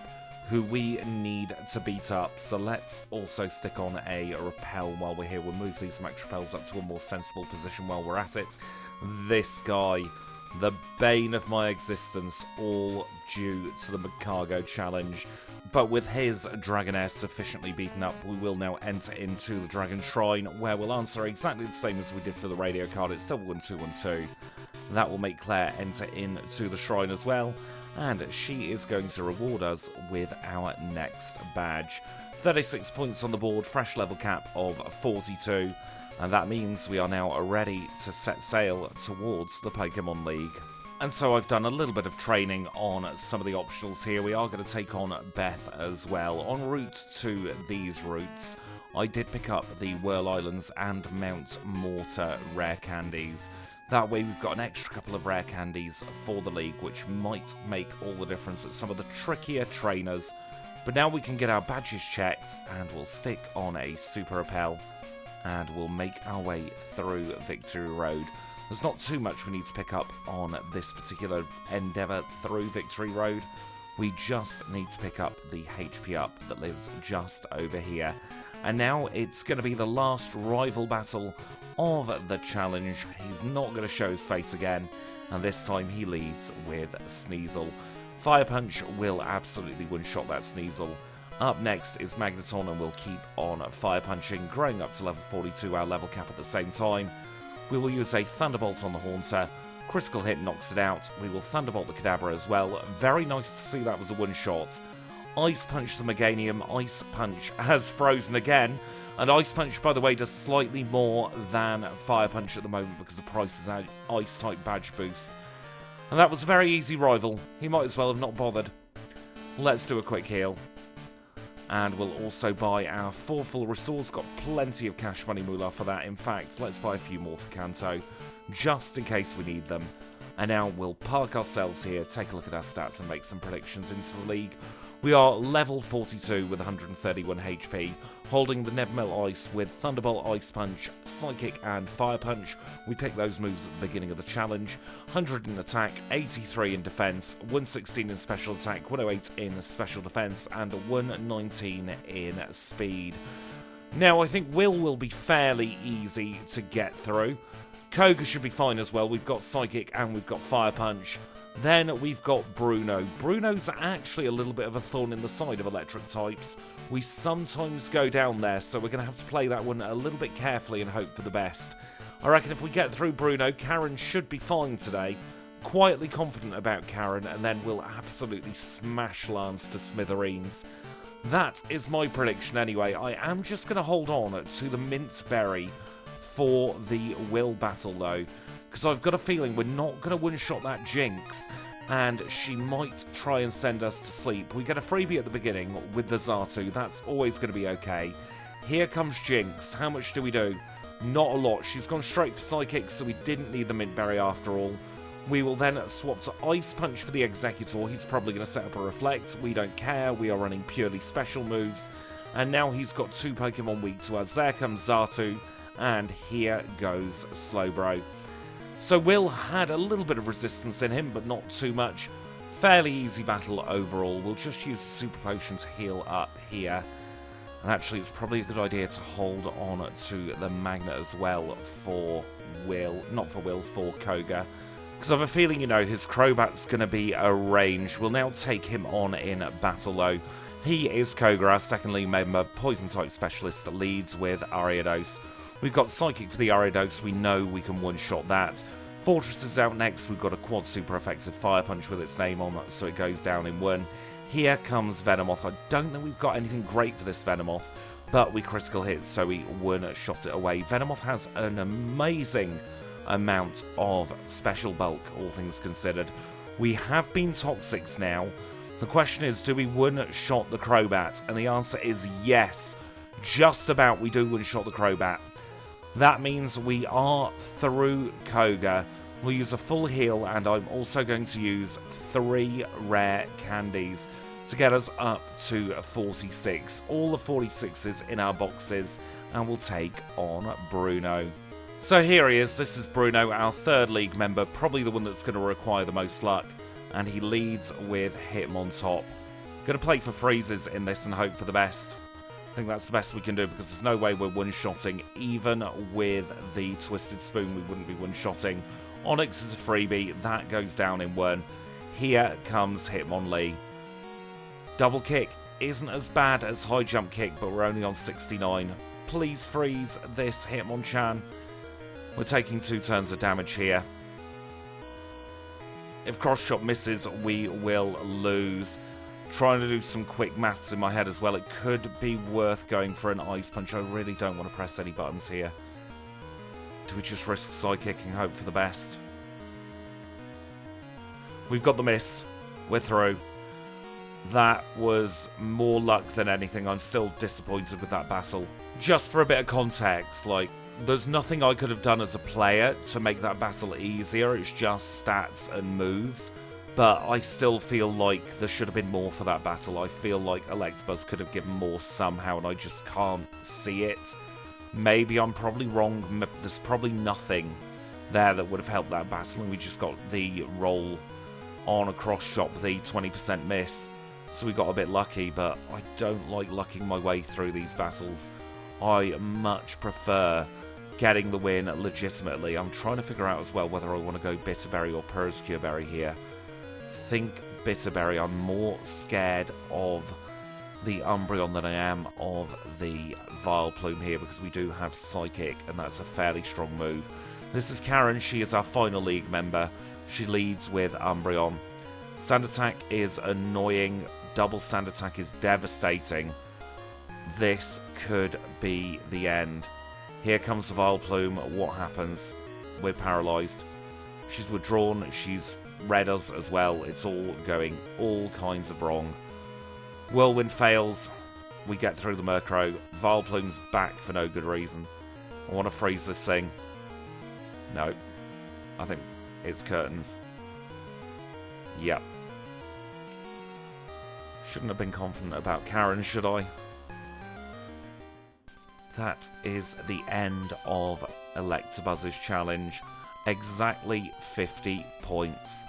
who we need to beat up. So let's also stick on a repel while we're here. We'll move these max repels up to a more sensible position while we're at it. This guy, the bane of my existence, all due to the cargo challenge. But with his Dragonair sufficiently beaten up, we will now enter into the Dragon Shrine, where we'll answer exactly the same as we did for the radio card. It's still 1212. That will make Clair enter into the shrine as well, and she is going to reward us with our next badge. 36 points on the board, fresh level cap of 42, and that means we are now ready to set sail towards the Pokémon League. And so I've done a little bit of training on some of the optionals here. We are going to take on Beth as well. En route to these routes, I did pick up the Whirl Islands and Mount Mortar rare candies. That way we've got an extra couple of rare candies for the league, which might make all the difference at some of the trickier trainers. But now we can get our badges checked, and we'll stick on a Super Repel, and we'll make our way through Victory Road. There's not too much we need to pick up on this particular endeavour through Victory Road. We just need to pick up the HP up that lives just over here. And now it's going to be the last rival battle of the challenge. He's not going to show his face again, and this time he leads with Sneasel. Fire Punch will absolutely one-shot that Sneasel. Up next is Magneton, and we'll keep on Fire Punching, growing up to level 42, our level cap at the same time. We will use a Thunderbolt on the Haunter. Critical hit knocks it out. We will Thunderbolt the Kadabra as well. Very nice to see that was a one-shot. Ice Punch the Meganium. Ice Punch has frozen again. And Ice Punch, by the way, does slightly more than Fire Punch at the moment because of Pryce's Ice-type badge boost. And that was a very easy rival. He might as well have not bothered. Let's do a quick heal. And we'll also buy our 4 full restores. Got plenty of cash money moolah for that. In fact, let's buy a few more for Kanto, just in case we need them. And now we'll park ourselves here, take a look at our stats, and make some predictions into the league. We are level 42 with 131 HP, holding the Nebmel Ice with Thunderbolt, Ice Punch, Psychic and Fire Punch. We picked those moves at the beginning of the challenge. 100 in attack, 83 in defense, 116 in special attack, 108 in special defense, and 119 in speed. Now I think will be fairly easy to get through. Koga should be fine as well. We've got Psychic and we've got Fire Punch. Then we've got Bruno. Bruno's actually a little bit of a thorn in the side of electric types. We sometimes go down there, so we're going to have to play that one a little bit carefully and hope for the best. I reckon if we get through Bruno, Karen should be fine today. Quietly confident about Karen, and then we'll absolutely smash Lance to smithereens. That is my prediction anyway. I am just going to hold on to the Mint Berry for the Will battle though, because I've got a feeling we're not going to one-shot that Jinx, and she might try and send us to sleep. We get a freebie at the beginning with the Xatu. That's always going to be okay. Here comes Jinx. How much do we do? Not a lot. She's gone straight for Psychic, so we didn't need the Mint Berry after all. We will then swap to Ice Punch for the Executor. He's probably going to set up a Reflect. We don't care. We are running purely special moves. And now he's got 2 Pokemon weak to us. There comes Xatu, and here goes Slowbro. So Will had a little bit of resistance in him, but not too much. Fairly easy battle overall. We'll just use the Super Potion to heal up here. And actually, it's probably a good idea to hold on to the Magnet as well for Will. Not for Will, for Koga. Because I have a feeling, you know, his Crobat's going to be a range. We'll now take him on in battle, though. He is Koga, our second league member. Poison-type specialist leads with Ariados. We've got Psychic for the Ariados. We know we can one-shot that. Fortress is out next. We've got a quad super effective Fire Punch with its name on, so it goes down in 1. Here comes Venomoth. I don't know we've got anything great for this Venomoth, but we critical hit, so we one-shot it away. Venomoth has an amazing amount of special bulk, all things considered. We have been Toxics now. The question is, do we one-shot the Crobat? And the answer is yes. Just about we do one-shot the Crobat. That means we are through Koga. We'll use a full heal, and I'm also going to use 3 rare candies to get us up to 46. All the 46s in our boxes, and we'll take on Bruno. So here he is. This is Bruno, our 3rd league member, probably the one that's going to require the most luck, and he leads with Hitmontop. Gonna play for freezes in this and hope for the best. I think that's the best we can do because there's no way we're one-shotting. Even with the Twisted Spoon, we wouldn't be one-shotting. Onyx is a freebie. That goes down in 1. Here comes Hitmonlee. Double kick isn't as bad as high jump kick, but we're only on 69. Please freeze this Hitmonchan. We're taking 2 turns of damage here. If cross shot misses, we will lose. Trying to do some quick maths in my head as well. It could be worth going for an Ice Punch. I really don't want to press any buttons here. Do we just risk Psychic and hope for the best? We've got the miss. We're through. That was more luck than anything. I'm still disappointed with that battle. Just for a bit of context, like, there's nothing I could have done as a player to make that battle easier. It's just stats and moves. But I still feel like there should have been more for that battle. I feel like Electabuzz could have given more somehow, and I just can't see it. Maybe I'm probably wrong. There's probably nothing there that would have helped that battle, and we just got the roll on a cross shot with the 20% miss. So we got a bit lucky, but I don't like lucking my way through these battles. I much prefer getting the win legitimately. I'm trying to figure out as well whether I want to go Bitterberry or Purrscure Berry here. Think Bitterberry. I'm more scared of the Umbreon than I am of the Vileplume here because we do have Psychic and that's a fairly strong move. This is Karen. She is our final league member. She leads with Umbreon. Sand Attack is annoying. Double Sand Attack is devastating. This could be the end. Here comes the Vileplume. What happens? We're paralysed. She's withdrawn. She's read us as well. It's all going all kinds of wrong. Whirlwind fails. We get through the Murkrow. Vileplume's back for no good reason. I want to freeze this thing. No. I think it's curtains. Yep. Shouldn't have been confident about Karen, should I? That is the end of Electabuzz's challenge. Exactly 50 points.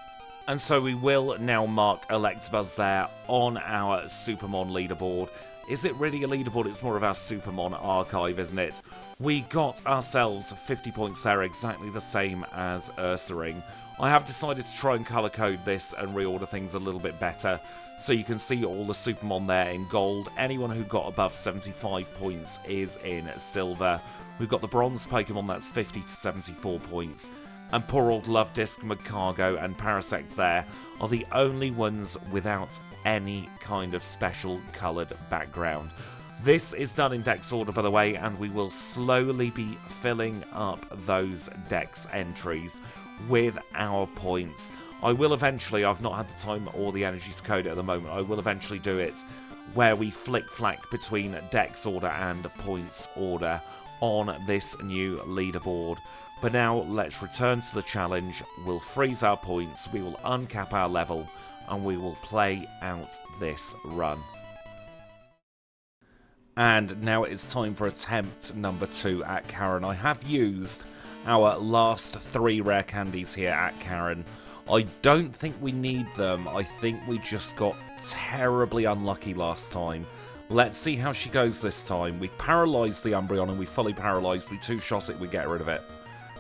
And so we will now mark Electabuzz there on our SuperMON leaderboard. Is it really a leaderboard? It's more of our SuperMON archive, isn't it? We got ourselves 50 points there, exactly the same as Ursaring. I have decided to try and colour code this and reorder things a little bit better, so you can see all the SuperMON there in gold. Anyone who got above 75 points is in silver. We've got the bronze Pokemon, that's 50 to 74 points. And poor old Lovedisk, Magcargo and Parasect there are the only ones without any kind of special coloured background. This is done in Dex order, by the way, and we will slowly be filling up those Dex entries with our points. I will eventually, I've not had the time or the energy to code it at the moment, I will eventually do it where we flick-flack between Dex order and points order on this new leaderboard. But now, let's return to the challenge. We'll freeze our points, we will uncap our level, and we will play out this run. And now it's time for attempt number 2 at Karen. I have used our last 3 rare candies here at Karen. I don't think we need them. I think we just got terribly unlucky last time. Let's see how she goes this time. We paralysed the Umbreon and we fully paralysed. We 2-shot it, we get rid of it.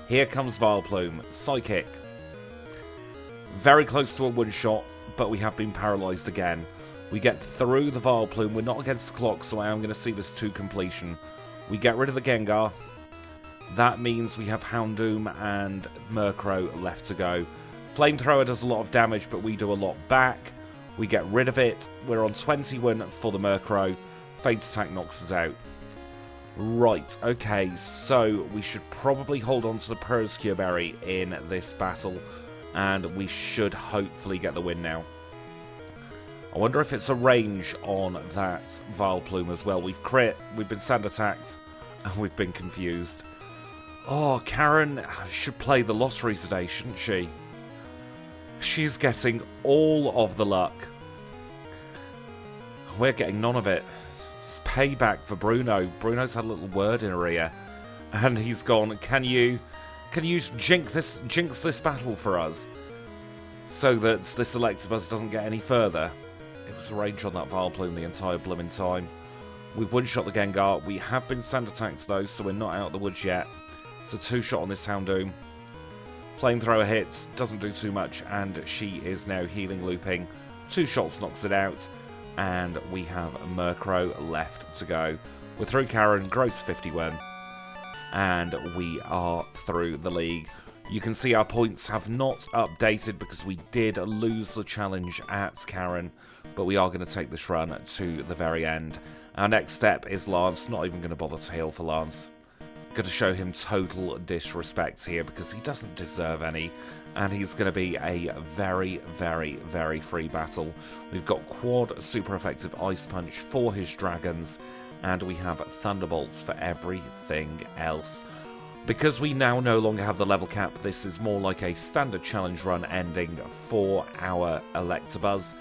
Here comes Vileplume. Psychic. Very close to a one-shot, but we have been paralysed again. We get through the Vileplume. We're not against the clock, so I am going to see this to completion. We get rid of the Gengar. That means we have Houndoom and Murkrow left to go. Flamethrower does a lot of damage, but we do a lot back. We get rid of it. We're on 21 for the Murkrow. Faint Attack knocks us out. Right, okay, so we should probably hold on to the Purrscure Berry in this battle, and we should hopefully get the win now. I wonder if it's a range on that Vileplume as well. We've crit, we've been sand attacked, and we've been confused. Oh, Karen should play the lottery today, shouldn't she? She's getting all of the luck. We're getting none of it. It's payback for Bruno. Bruno's had a little word in her ear, and he's gone, can you jinx this battle for us so that this Electabuzz doesn't get any further? It was focus range on that Vileplume the entire blooming time. We've one-shot the Gengar. We have been sand attacked though, so we're not out of the woods yet. It's a two-shot on this Houndoom. Flamethrower hits, doesn't do too much, and she is now healing looping. 2 shots knocks it out, and we have Murkrow left to go. We're through Karen, grow to 51, and we are through the league. You can see our points have not updated because we did lose the challenge at Karen, but we are going to take this run to the very end. Our next step is Lance. Not even going to bother to heal for Lance. Going to show him total disrespect here because he doesn't deserve any, and he's going to be a very, very, very free battle. We've got quad super effective Ice Punch for his dragons, and we have Thunderbolts for everything else. Because we now no longer have the level cap, this is more like a standard challenge run ending for our Electabuzz,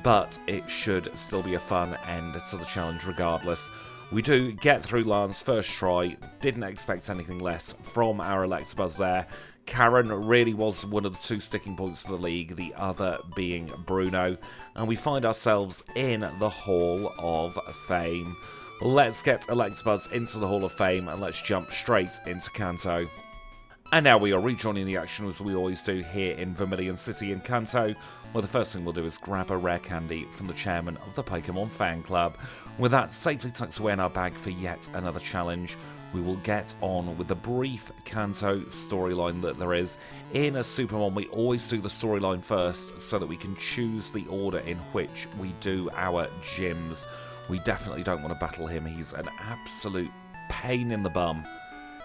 but it should still be a fun end to the challenge regardless. We do get through Lance first try, didn't expect anything less from our Electabuzz there. Karen really was one of the 2 sticking points of the league, the other being Bruno, and we find ourselves in the Hall of Fame. Let's get Electabuzz into the Hall of Fame and let's jump straight into Kanto. And now we are rejoining the action as we always do here in Vermilion City in Kanto, where the first thing we'll do is grab a rare candy from the chairman of the Pokémon fan club. With that safely tucked away in our bag for yet another challenge, we will get on with the brief Kanto storyline that there is. In a SuperMON, we always do the storyline first so that we can choose the order in which we do our gyms. We definitely don't want to battle him. He's an absolute pain in the bum,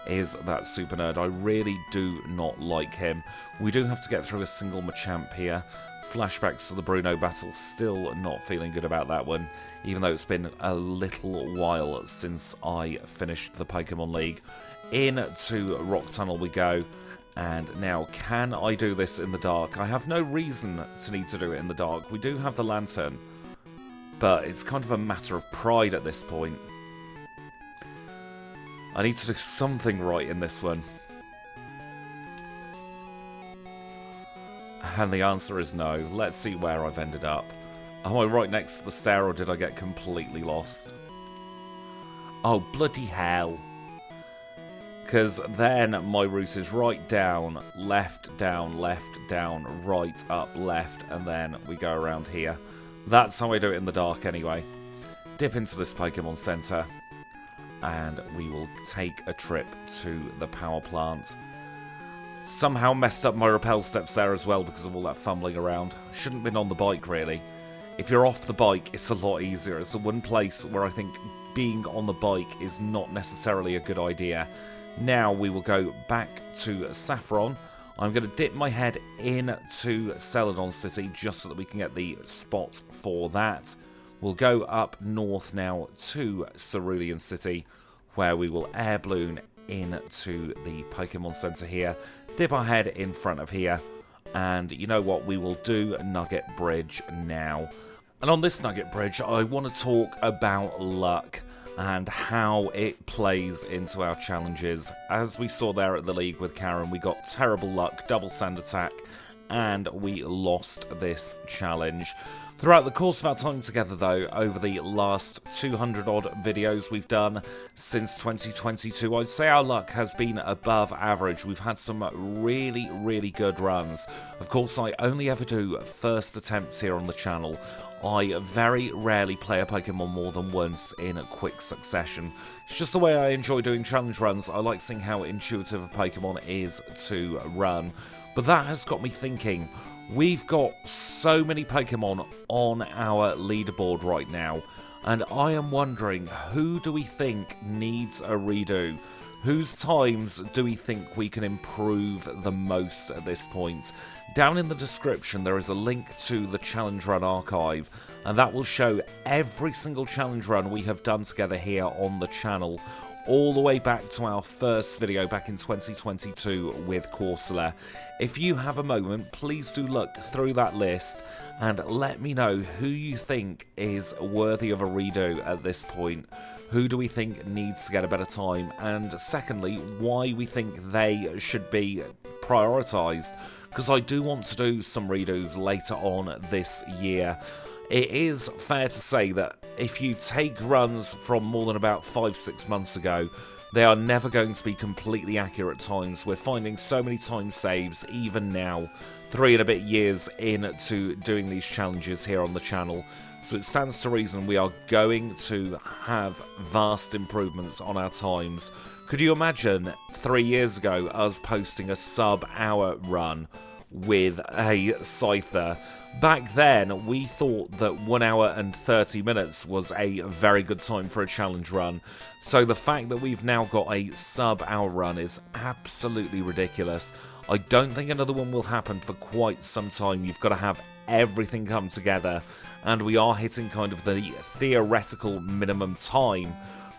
is that super nerd. I really do not like him. We do have to get through a single Machamp here. Flashbacks to the Bruno battle, still not feeling good about that one, even though it's been a little while since I finished the Pokemon League. Into Rock Tunnel we go, and now can I do this in the dark? I have no reason to need to do it in the dark. We do have the lantern, but it's kind of a matter of pride at this point. I need to do something right in this one. And the answer is no. Let's see where I've ended up. Am I right next to the stair, or did I get completely lost? Oh, bloody hell. Because then my route is right down, left, right, up, left, and then we go around here. That's how I do it in the dark anyway. Dip into this Pokemon Center, and we will take a trip to the power plant. Somehow messed up my rappel steps there as well because of all that fumbling around. Shouldn't have been on the bike, really. If you're off the bike, it's a lot easier. It's the one place where I think being on the bike is not necessarily a good idea. Now we will go back to Saffron. I'm going to dip my head into Celadon City just so that we can get the spot for that. We'll go up north now to Cerulean City, where we will air balloon into the Pokemon Center here. Dip our head in front of here, and you know what, we will do Nugget Bridge now. And on this Nugget Bridge, I want to talk about luck and how it plays into our challenges. As we saw there at the league with Karen, we got terrible luck, double sand attack, and we lost this challenge. Throughout the course of our time together though, over the last 200 odd videos we've done since 2022, I'd say our luck has been above average. We've had some really, really good runs. Of course, I only ever do first attempts here on the channel. I very rarely play a Pokemon more than once in a quick succession. It's just the way I enjoy doing challenge runs. I like seeing how intuitive a Pokemon is to run. But that has got me thinking. We've got so many Pokemon on our leaderboard right now, and I am wondering, who do we think needs a redo? Whose times do we think we can improve the most at this point? Down in the description there is a link to the Challenge Run archive, and that will show every single challenge run we have done together here on the channel, all the way back to our first video back in 2022 with Corsola. If you have a moment, please do look through that list and let me know who you think is worthy of a redo at this point. Who do we think needs to get a better time? And secondly, why we think they should be prioritised. Because I do want to do some redos later on this year. it is fair to say that if you take runs from more than about 5-6 months ago, they are never going to be completely accurate times. We're finding so many time saves, even now, 3 and a bit years into doing these challenges here on the channel. So it stands to reason we are going to have vast improvements on our times. Could you imagine 3 years ago us posting a sub-hour run with a Scyther? Back then, we thought that 1 hour and 30 minutes was a very good time for a challenge run. So the fact that we've now got a sub-hour run is absolutely ridiculous. I don't think another one will happen for quite some time. You've got to have everything come together, and we are hitting kind of the theoretical minimum time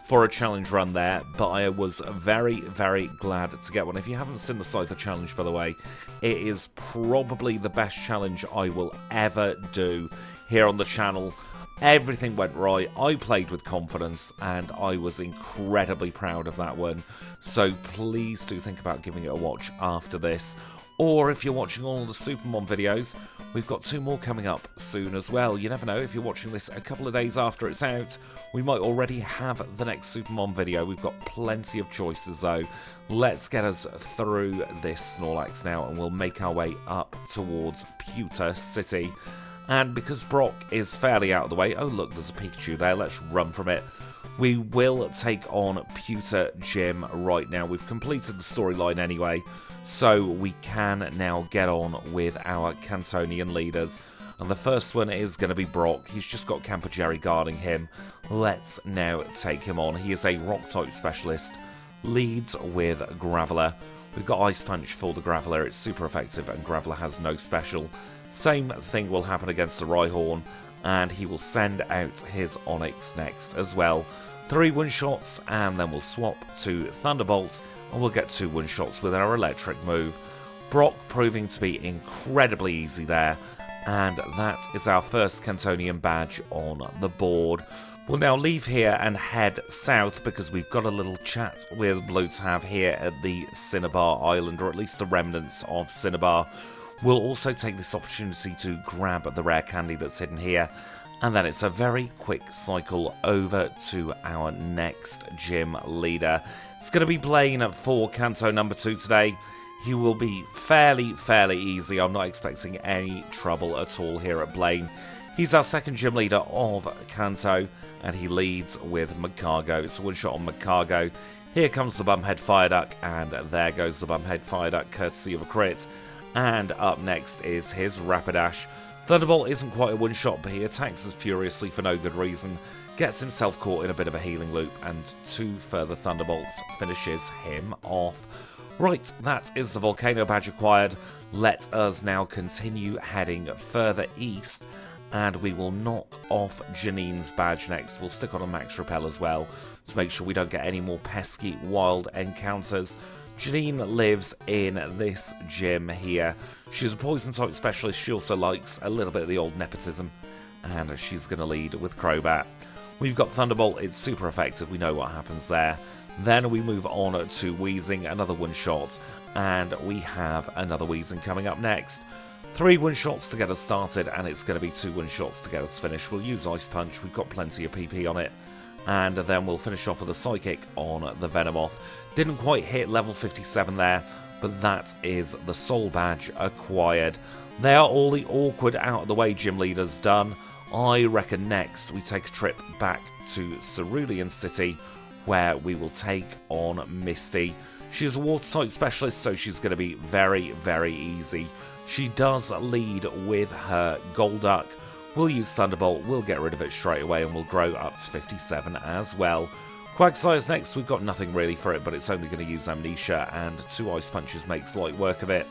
for a challenge run there, but I was very, very glad to get one. If you haven't seen the Scyther challenge, by the way, it is probably the best challenge I will ever do here on the channel. Everything went right, I played with confidence, and I was incredibly proud of that one. So please do think about giving it a watch after this. Or if you're watching all the SuperMON videos, we've got 2 more coming up soon as well. You never know, if you're watching this a couple of days after it's out, we might already have the next SuperMON video. We've got plenty of choices though. Let's get us through this Snorlax now, and we'll make our way up towards Pewter City. And because Brock is fairly out of the way, oh look, there's a Pikachu there, let's run from it. We will take on Pewter Gym right now. We've completed the storyline anyway, so we can now get on with our Cantonian leaders. And the first one is going to be Brock. He's just got Camper Jerry guarding him. Let's now take him on. He is a Rock-type specialist, leads with Graveler. We've got Ice Punch for the Graveler, it's super effective, and Graveler has no special. Same thing will happen against the Rhyhorn, and he will send out his Onix next as well. 3 one-shots, and then we'll swap to Thunderbolt, and we'll get 2 one-shots with our electric move. Brock proving to be incredibly easy there, and that is our first Cantonian badge on the board. We'll now leave here and head south because we've got a little chat with Blue to have here at the Cinnabar Island, or at least the remnants of Cinnabar. We'll also take this opportunity to grab the rare candy that's hidden here, and then it's a very quick cycle over to our next gym leader. It's going to be Blaine for Kanto number 2 today. He will be fairly easy. I'm not expecting any trouble at all here at Blaine. He's our second gym leader of Kanto, and he leads with Magcargo. It's a one-shot on Magcargo. Here comes the Bumhead Fireduck, and there goes the Bumhead Fireduck, courtesy of a crit. And up next is his Rapidash. Thunderbolt isn't quite a one-shot, but he attacks us furiously for no good reason, gets himself caught in a bit of a healing loop, and 2 further Thunderbolts finishes him off. Right, that is the Volcano Badge acquired. Let us now continue heading further east, and we will knock off Janine's badge next. We'll stick on a Max Repel as well to make sure we don't get any more pesky wild encounters. Janine lives in this gym here. She's a poison type specialist. She also likes a little bit of the old nepotism, and she's going to lead with Crobat. We've got Thunderbolt. It's super effective. We know what happens there. Then we move on to Wheezing, another one-shot, and we have another Wheezing coming up next. 3 one-shots to get us started, and it's going to be 2 one-shots to get us finished. We'll use Ice Punch. We've got plenty of PP on it. And then we'll finish off with a Psychic on the Venomoth. Didn't quite hit level 57 there, but that is the Soul Badge acquired. They are all the awkward out of the way gym leaders done. I reckon next we take a trip back to Cerulean City, where we will take on Misty. She's a water type specialist, so she's going to be very easy. She does lead with her Golduck. We'll use Thunderbolt, we'll get rid of it straight away, and we'll grow up to 57 as well. Quagsire's next. We've got nothing really for it, but it's only going to use Amnesia, and 2 Ice Punches makes light work of it.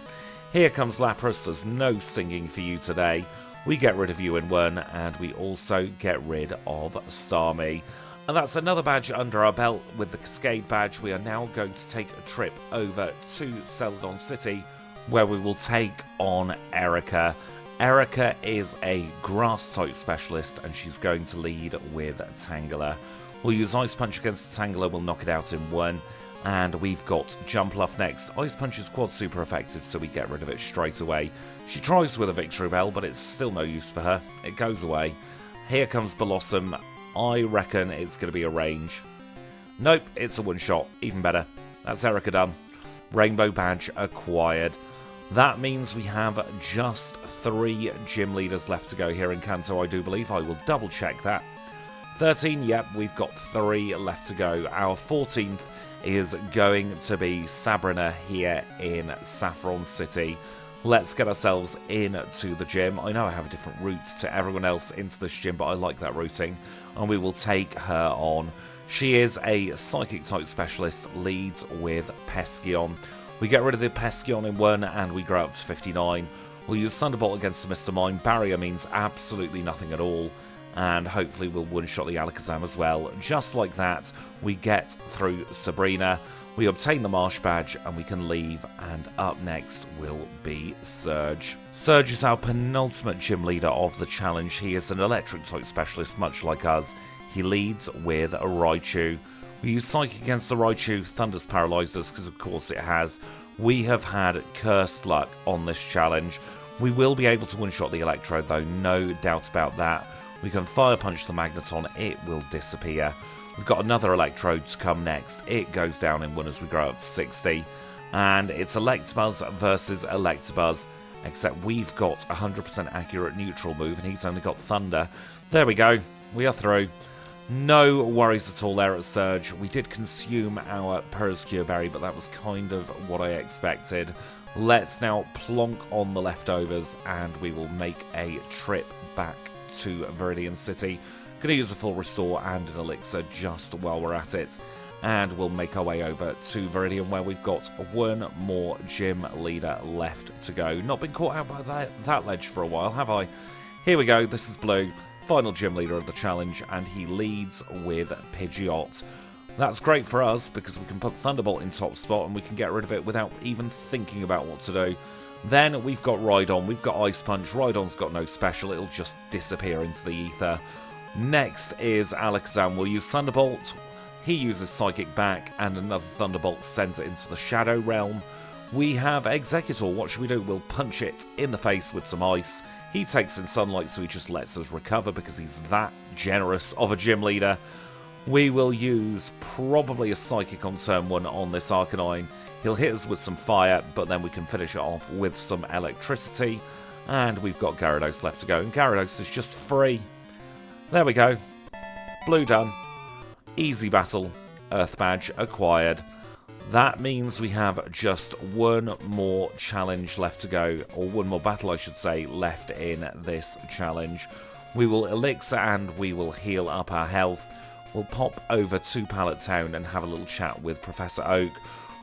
Here comes Lapras. There's no singing for you today. We get rid of you in 1, and we also get rid of Starmie. And that's another badge under our belt with the Cascade badge. We are now going to take a trip over to Celadon City, where we will take on Erica. Erica is a grass-type specialist, and she's going to lead with Tangela. We'll use Ice Punch against Tangela, we'll knock it out in 1, And we've got Jump Luff next. Ice Punch is quad super effective, so we get rid of it straight away. She tries with a Victory Bell, but it's still no use for her. It goes away. Here comes Blossom. I reckon it's going to be a range. Nope, it's a one-shot. Even better. That's Erica done. Rainbow Badge acquired. That means we have just 3 gym leaders left to go here in Kanto, I do believe. I will double check that. 13, yep, we've got 3 left to go. Our 14th is going to be Sabrina here in Saffron City. Let's get ourselves into the gym. I know I have a different route to everyone else into this gym, but I like that routing. And we will take her on. She is a Psychic type specialist, leads with Pescion. We get rid of the Pescion in 1 and we grow up to 59. We'll use Thunderbolt against the Mr. Mime. Barrier means absolutely nothing at all. And hopefully we'll one-shot the Alakazam as well. Just like that, we get through Sabrina. We obtain the Marsh Badge and we can leave. And up next will be Surge. Surge is our penultimate gym leader of the challenge. He is an electric type specialist, much like us. He leads with a Raichu. We use Psychic against the Raichu. Thunder's paralysed us because of course it has. We have had cursed luck on this challenge. We will be able to one-shot the Electrode though, no doubt about that. We can Fire Punch the Magneton, it will disappear. We've got another Electrode to come next. It goes down in 1 as we grow up to 60. And it's Electabuzz versus Electabuzz. Except we've got 100% accurate neutral move and he's only got Thunder. There we go, we are through. No worries at all there at Surge. We did consume our Periscure Berry, but that was kind of what I expected. Let's now plonk on the leftovers and we will make a trip back to Viridian City. Gonna use a full restore and an elixir just while we're at it. And we'll make our way over to Viridian where we've got 1 more gym leader left to go. Not been caught out by that ledge for a while, have I? Here we go, this is Blue. Final gym leader of the challenge, and he leads with Pidgeot. That's great for us because we can put Thunderbolt in top spot and we can get rid of it without even thinking about what to do. Then we've got Rhydon, we've got Ice Punch. Rhydon's got no special, it'll just disappear into the ether. Next is Alakazam. We'll use Thunderbolt. He uses Psychic back and another Thunderbolt sends it into the Shadow Realm. We have Executor. What should we do? We'll punch it in the face with some ice. He takes in Sunlight, so he just lets us recover because he's that generous of a gym leader. We will use probably a Psychic on turn 1 on this Arcanine. He'll hit us with some fire, but then we can finish it off with some electricity. And we've got Gyarados left to go, and Gyarados is just free. There we go. Blue done. Easy battle. Earth Badge acquired. That means we have just 1 more challenge left to go, or 1 more battle I should say, left in this challenge. We will Elixir and we will heal up our health. We'll pop over to Pallet Town and have a little chat with Professor Oak.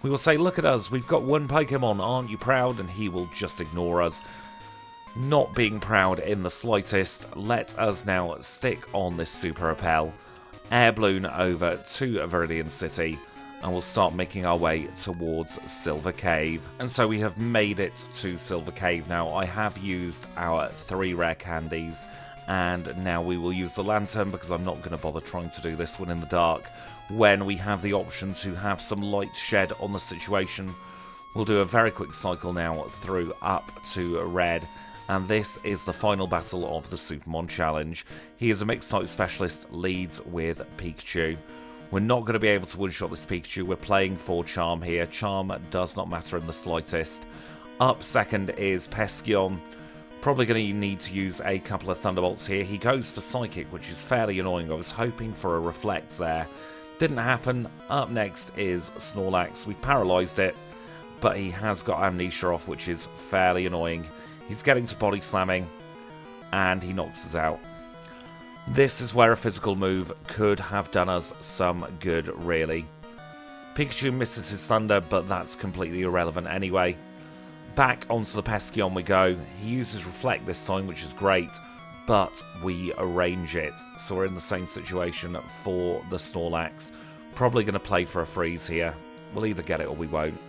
We will say, look at us, we've got 1 Pokemon, aren't you proud? And he will just ignore us. Not being proud in the slightest, let us now stick on this Super Repel, Air Balloon over to Viridian City, and we'll start making our way towards Silver Cave. And so we have made it to Silver Cave now. I have used our 3 rare candies, and now we will use the lantern because I'm not going to bother trying to do this one in the dark when we have the option to have some light shed on the situation. We'll do a very quick cycle now through up to red, and this is the final battle of the SuperMON challenge. He is a mixed type specialist, leads with Pikachu. We're not going to be able to one-shot this Pikachu. We're playing for Charm here. Charm does not matter in the slightest. Up second is Pescion. Probably going to need to use a couple of Thunderbolts here. He goes for Psychic, which is fairly annoying. I was hoping for a Reflect there. Didn't happen. Up next is Snorlax. We've paralysed it, but he has got Amnesia off, which is fairly annoying. He's getting to Body Slamming, and he knocks us out. This is where a physical move could have done us some good, really. Pikachu misses his Thunder, but that's completely irrelevant anyway. Back onto the Pescion we go. He uses Reflect this time, which is great, but we arrange it. So we're in the same situation for the Snorlax. Probably going to play for a freeze here. We'll either get it or we won't.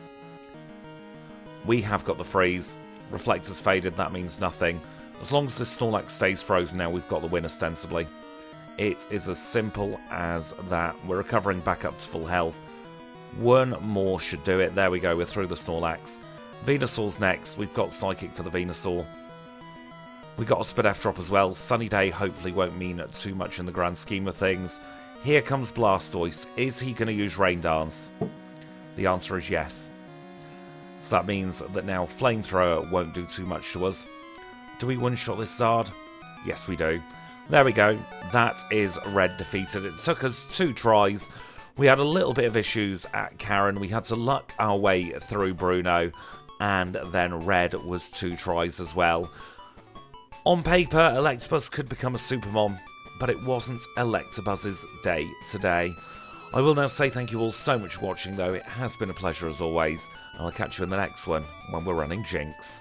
We have got the freeze. Reflect has faded, that means nothing. As long as this Snorlax stays frozen now, we've got the win ostensibly. It is as simple as that. We're recovering back up to full health. One more should do it. There we go, we're through the Snorlax. Venusaur's next. We've got Psychic for the Venusaur. We got a Spadef drop as well. Sunny Day hopefully won't mean too much in the grand scheme of things. Here comes Blastoise. Is he going to use Rain Dance? The answer is yes. So that means that now Flamethrower won't do too much to us. Do we one-shot this Zard? Yes, we do. There we go. That is Red defeated. It took us 2 tries. We had a little bit of issues at Karen. We had to luck our way through Bruno. And then Red was 2 tries as well. On paper, Electabuzz could become a SuperMON, but it wasn't Electabuzz's day today. I will now say thank you all so much for watching, though. It has been a pleasure as always, and I'll catch you in the next one when we're running Jinx.